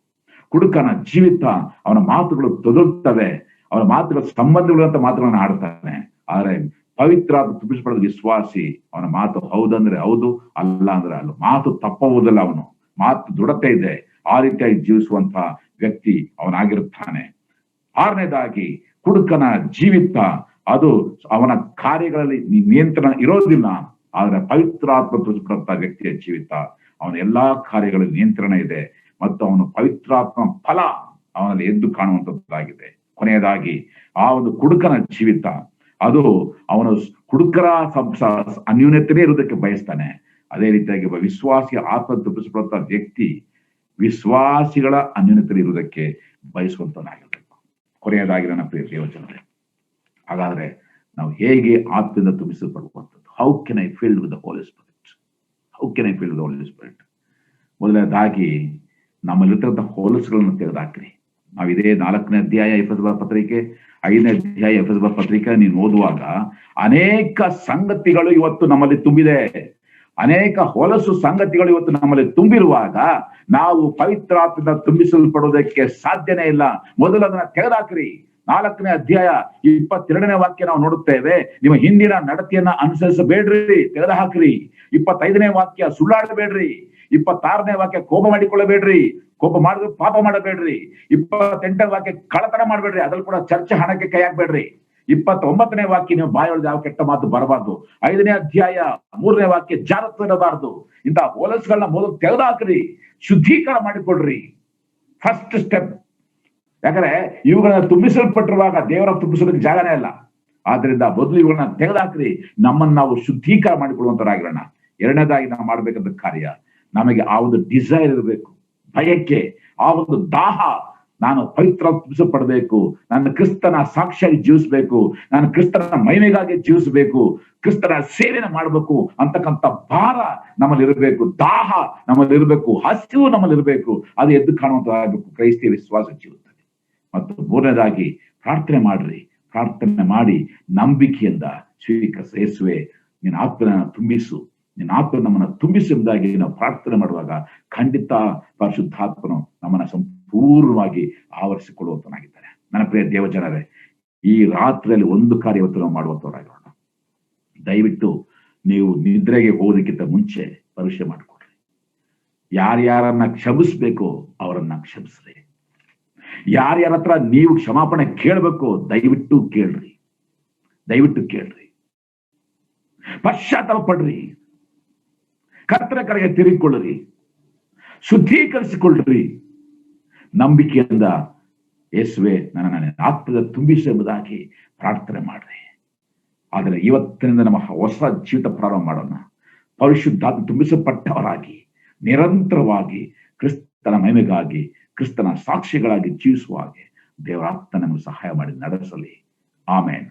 ಕುಡುಕನ ಜೀವಿತ, ಅವನ ಮಾತುಗಳು ತೊದಲ್ತವೆ, ಅವನ ಮಾತುಗಳ ಸಂಬಂಧಗಳು ಅಂತ ಮಾತುಗಳನ್ನ ಆಡ್ತಾನೆ. ಆದ್ರೆ ಪವಿತ್ರ ತುಂಬಿಸಬಾರದು ವಿಶ್ವಾಸಿ, ಅವನ ಮಾತು ಹೌದಂದ್ರೆ ಹೌದು, ಅಲ್ಲ ಅಂದ್ರೆ ಅಲ್ಲ. ಮಾತು ತಪ್ಪುವುದಿಲ್ಲ, ಅವನು ಮಾತು ದೃಢತೆ ಇದೆ. ಆ ರೀತಿಯಾಗಿ ಜೀವಿಸುವಂತಹ ವ್ಯಕ್ತಿ ಅವನಾಗಿರುತ್ತಾನೆ. 6ನೇದಾಗಿ, ಕುಡುಕನ ಜೀವಿತ, ಅದು ಅವನ ಕಾರ್ಯಗಳಲ್ಲಿ ನಿಯಂತ್ರಣ ಇರೋದಿಲ್ಲ. ಆದ್ರೆ ಪವಿತ್ರಾತ್ಮ ತುಂಬಿಸಲ್ಪಟ್ಟ ವ್ಯಕ್ತಿಯ ಜೀವಿತ, ಅವನ ಎಲ್ಲಾ ಕಾರ್ಯಗಳಲ್ಲಿ ನಿಯಂತ್ರಣ ಇದೆ ಮತ್ತು ಅವನು ಪವಿತ್ರಾತ್ಮ ಫಲ ಅವನಲ್ಲಿ ಎದ್ದು ಕಾಣುವಂತದ್ದಾಗಿದೆ. ಕೊನೆಯದಾಗಿ, ಆ ಒಂದು ಕುಡುಕನ ಜೀವಿತ, ಅದು ಅವನು ಕುಡುಕರ ಅನ್ಯೂನ್ಯತೆಯೇ ಇರುವುದಕ್ಕೆ ಬಯಸ್ತಾನೆ. ಅದೇ ರೀತಿಯಾಗಿ ಒಬ್ಬ ವಿಶ್ವಾಸಿ ಆತ್ಮ ತುಂಬಿಸಲ್ಪಟ್ಟ ವ್ಯಕ್ತಿ ವಿಶ್ವಾಸಿಗಳ ಅನ್ಯೂನ್ಯತೆ ಇರುವುದಕ್ಕೆ ಬಯಸುವಂತನಾಗಿರ್ಬೇಕು. ಕೊನೆಯದಾಗಿ ನನ್ನ ಪ್ರಿಯ ದೇವಜನರೇ, ಹಾಗಾದ್ರೆ ನಾವು ಹೇಗೆ ಆತ್ಮದಿಂದ ತುಂಬಿಸಲ್ಪಡುವಂಥದ್ದು? How can I filled with the Holy Spirit? How can I filled with the Holy Spirit? ಮೊದಲನೇದಾಗಿ, ನಮ್ಮಲ್ಲಿರ್ತಕ್ಕಂಥ ಹೋಲಸುಗಳನ್ನು ತೆಗೆದುಹಾಕ್ರಿ. ನಾವು ಇದೇ 4ನೇ ಅಧ್ಯಾಯ ಎಫೆಸರ ಪತ್ರಿಕೆ, 5ನೇ ಅಧ್ಯಾಯ ಎಫೆಸರ ಪತ್ರಿಕೆ ನೀವು ಓದುವಾಗ ಅನೇಕ ಸಂಗತಿಗಳು ಇವತ್ತು ನಮ್ಮಲ್ಲಿ ತುಂಬಿದೆ. ಅನೇಕ ಹೊಲಸು ಸಂಗತಿಗಳು ಇವತ್ತು ನಮ್ಮಲ್ಲಿ ತುಂಬಿರುವಾಗ ನಾವು ಪವಿತ್ರಾತ್ಮದಿಂದ ತುಂಬಿಸಲ್ಪಡುವುದಕ್ಕೆ ಸಾಧ್ಯನೇ ಇಲ್ಲ. ಮೊದಲು ಅದನ್ನ ತೆಗೆದಾಕ್ರಿ. 4ನೇ ಅಧ್ಯಾಯ 22ನೇ ವಾಕ್ಯ ನಾವು ನೋಡುತ್ತೇವೆ, ನಿಮ್ಮ ಹಿಂದಿನ ನಡತೆಯನ್ನ ಅನುಸರಿಸಬೇಡ್ರಿ, ತೆಗೆದುಹಾಕ್ರಿ. 25ನೇ ವಾಕ್ಯ, ಸುಳ್ಳಾಡಬೇಡ್ರಿ. 26ನೇ ವಾಕ್ಯ, ಕೋಪ ಮಾಡಿಕೊಳ್ಳಬೇಡ್ರಿ, ಕೋಪ ಮಾಡಿದ್ರೆ ಪಾಪ ಮಾಡಬೇಡ್ರಿ. 28ನೇ ವಾಕ್ಯ, ಕಳತನ ಮಾಡಬೇಡ್ರಿ, ಅದ್ರಲ್ಲಿ ಕೂಡ ಚರ್ಚೆ ಹಣಕ್ಕೆ ಕೈ ಹಾಕ್ಬೇಡ್ರಿ. 29ನೇ ವಾಕ್ಯ, ನೀವು ಬಾಯೊಳಗೆ ಯಾವ ಕೆಟ್ಟ ಮಾತು ಬರಬಾರ್ದು. 5ನೇ ಅಧ್ಯಾಯ 3ನೇ ವಾಕ್ಯ, ಜಾರತ್ವ ಇರಬಾರ್ದು. ಇಂತಹ ಹೋಲಸುಗಳನ್ನ ಮೊದಲು ತೆಗೆದಾಕ್ರಿ, ಶುದ್ಧೀಕರಣ ಮಾಡಿಕೊಡ್ರಿ. First step. ಯಾಕಂದ್ರೆ ಇವುಗಳನ್ನ ತುಂಬಿಸಲ್ಪಟ್ಟಿರುವಾಗ ದೇವರ ತುಂಬಿಸೋದಕ್ಕೆ ಜಾಗನೇ ಇಲ್ಲ. ಆದ್ರಿಂದ ಮೊದಲು ಇವುಗಳನ್ನ ತೆಗೆದಾಕ್ರಿ, ನಮ್ಮನ್ನು ನಾವು ಶುದ್ಧೀಕರಣ ಮಾಡಿಕೊಳ್ಳುವಂತರಾಗಿರೋಣ. 2ನೇದಾಗಿ ನಾವು ಮಾಡ್ಬೇಕಂತ ಕಾರ್ಯ, ನಮಗೆ ಆ ಒಂದು ಡಿಸೈರ್ ಇರಬೇಕು, ಭಯಕ್ಕೆ, ಆ ಒಂದು ದಾಹ. ನಾನು ಪವಿತ್ರ ತುಂಬಿಸಲ್ಪಡಬೇಕು, ನನ್ನ ಕ್ರಿಸ್ತನ ಸಾಕ್ಷಿಯಾಗಿ ಜೀವಿಸಬೇಕು, ನಾನು ಕ್ರಿಸ್ತನ ಮಹಿಮೆಗಾಗಿ ಜೀವಿಸಬೇಕು, ಕ್ರಿಸ್ತನ ಸೇವೆನ ಮಾಡಬೇಕು ಅಂತಕ್ಕಂಥ ಭಾರ ನಮ್ಮಲ್ಲಿ ಇರಬೇಕು, ದಾಹ ನಮ್ಮಲ್ಲಿ ಇರಬೇಕು, ಹಸಿವು ನಮ್ಮಲ್ಲಿ ಇರಬೇಕು. ಅದು ಎದ್ದು ಕಾಣುವಂತಾಗಬೇಕು ಕ್ರೈಸ್ತ ವಿಶ್ವಾಸ ಜೀವಿತದಲ್ಲಿ. ಮತ್ತು 3ನೇದಾಗಿ, ಪ್ರಾರ್ಥನೆ ಮಾಡ್ರಿ. ಪ್ರಾರ್ಥನೆ ಮಾಡಿ ನಂಬಿಕೆಯಿಂದ ಸ್ವೀಕರಿಸ. ಯೇಸುವೆ, ನಿನ್ನ ಆತ್ಮನ ತುಂಬಿಸು, ನಿನ್ನ ಆತ್ಮ ನಮ್ಮನ್ನ ತುಂಬಿಸು ಎಂಬುದಾಗಿ ನಾವು ಪ್ರಾರ್ಥನೆ ಮಾಡುವಾಗ ಖಂಡಿತ ಪರಿಶುದ್ಧಾತ್ಮನು ನಮ್ಮನ್ನ ಸಂಪೂರ್ಣವಾಗಿ ಆವರಿಸಿಕೊಳ್ಳುವಂತನಾಗಿದ್ದಾನೆ. ನನ್ನ ಪ್ರಿಯ ದೇವಜನರೇ, ಈ ರಾತ್ರಿಯಲ್ಲಿ ಒಂದು ಕಾರ್ಯ ಇವತ್ತು ನಾವು ಮಾಡುವಂತವರಾಗಿರೋಣ. ದಯವಿಟ್ಟು ನೀವು ನಿದ್ರೆಗೆ ಹೋಗೋದಕ್ಕಿಂತ ಮುಂಚೆ ಪರೀಕ್ಷೆ ಮಾಡಿಕೊಡ್ರಿ. ಯಾರ್ಯಾರನ್ನ ಕ್ಷಮಿಸ್ಬೇಕು ಅವರನ್ನ ಕ್ಷಮಿಸ್ರಿ. ಯಾರ್ಯಾರ ಹತ್ರ ನೀವು ಕ್ಷಮಾಪಣೆ ಕೇಳಬೇಕು ದಯವಿಟ್ಟು ಕೇಳ್ರಿ, ದಯವಿಟ್ಟು ಕೇಳ್ರಿ. ಪಶ್ಚಾತ್ತಾಪ ಪಡ್ರಿ, ಕರ್ತನ ಕಡೆಗೆ ತಿರುಗಿಕೊಳ್ಳ್ರಿ, ಶುದ್ಧೀಕರಿಸಿಕೊಳ್ಳ್ರಿ. ನಂಬಿಕೆಯಿಂದ ಯೇಸುವೆ ನನ್ನ ಆತ್ಮದ ತುಂಬಿಸು ಎಂಬುದಾಗಿ ಪ್ರಾರ್ಥನೆ ಮಾಡ್ರಿ. ಆದರೆ ಇವತ್ತಿನಿಂದ ನಮ್ಮ ಹೊಸ ಜೀವಿತ ಪ್ರಾರಂಭ ಮಾಡೋಣ. ಪರಿಶುದ್ಧಾತ್ಮ ತುಂಬಿಸಲ್ಪಟ್ಟವರಾಗಿ ನಿರಂತರವಾಗಿ ಕ್ರಿಸ್ತನ ಮಹಿಮೆಗಾಗಿ, ಕ್ರಿಸ್ತನ ಸಾಕ್ಷಿಗಳಾಗಿ ಜೀವಿಸುವ ಹಾಗೆ ದೇವರ ಆತ್ಮ ನಮಗೆ ಸಹಾಯ ಮಾಡಿ ನಡೆಸಲಿ. ಆಮೇನ್.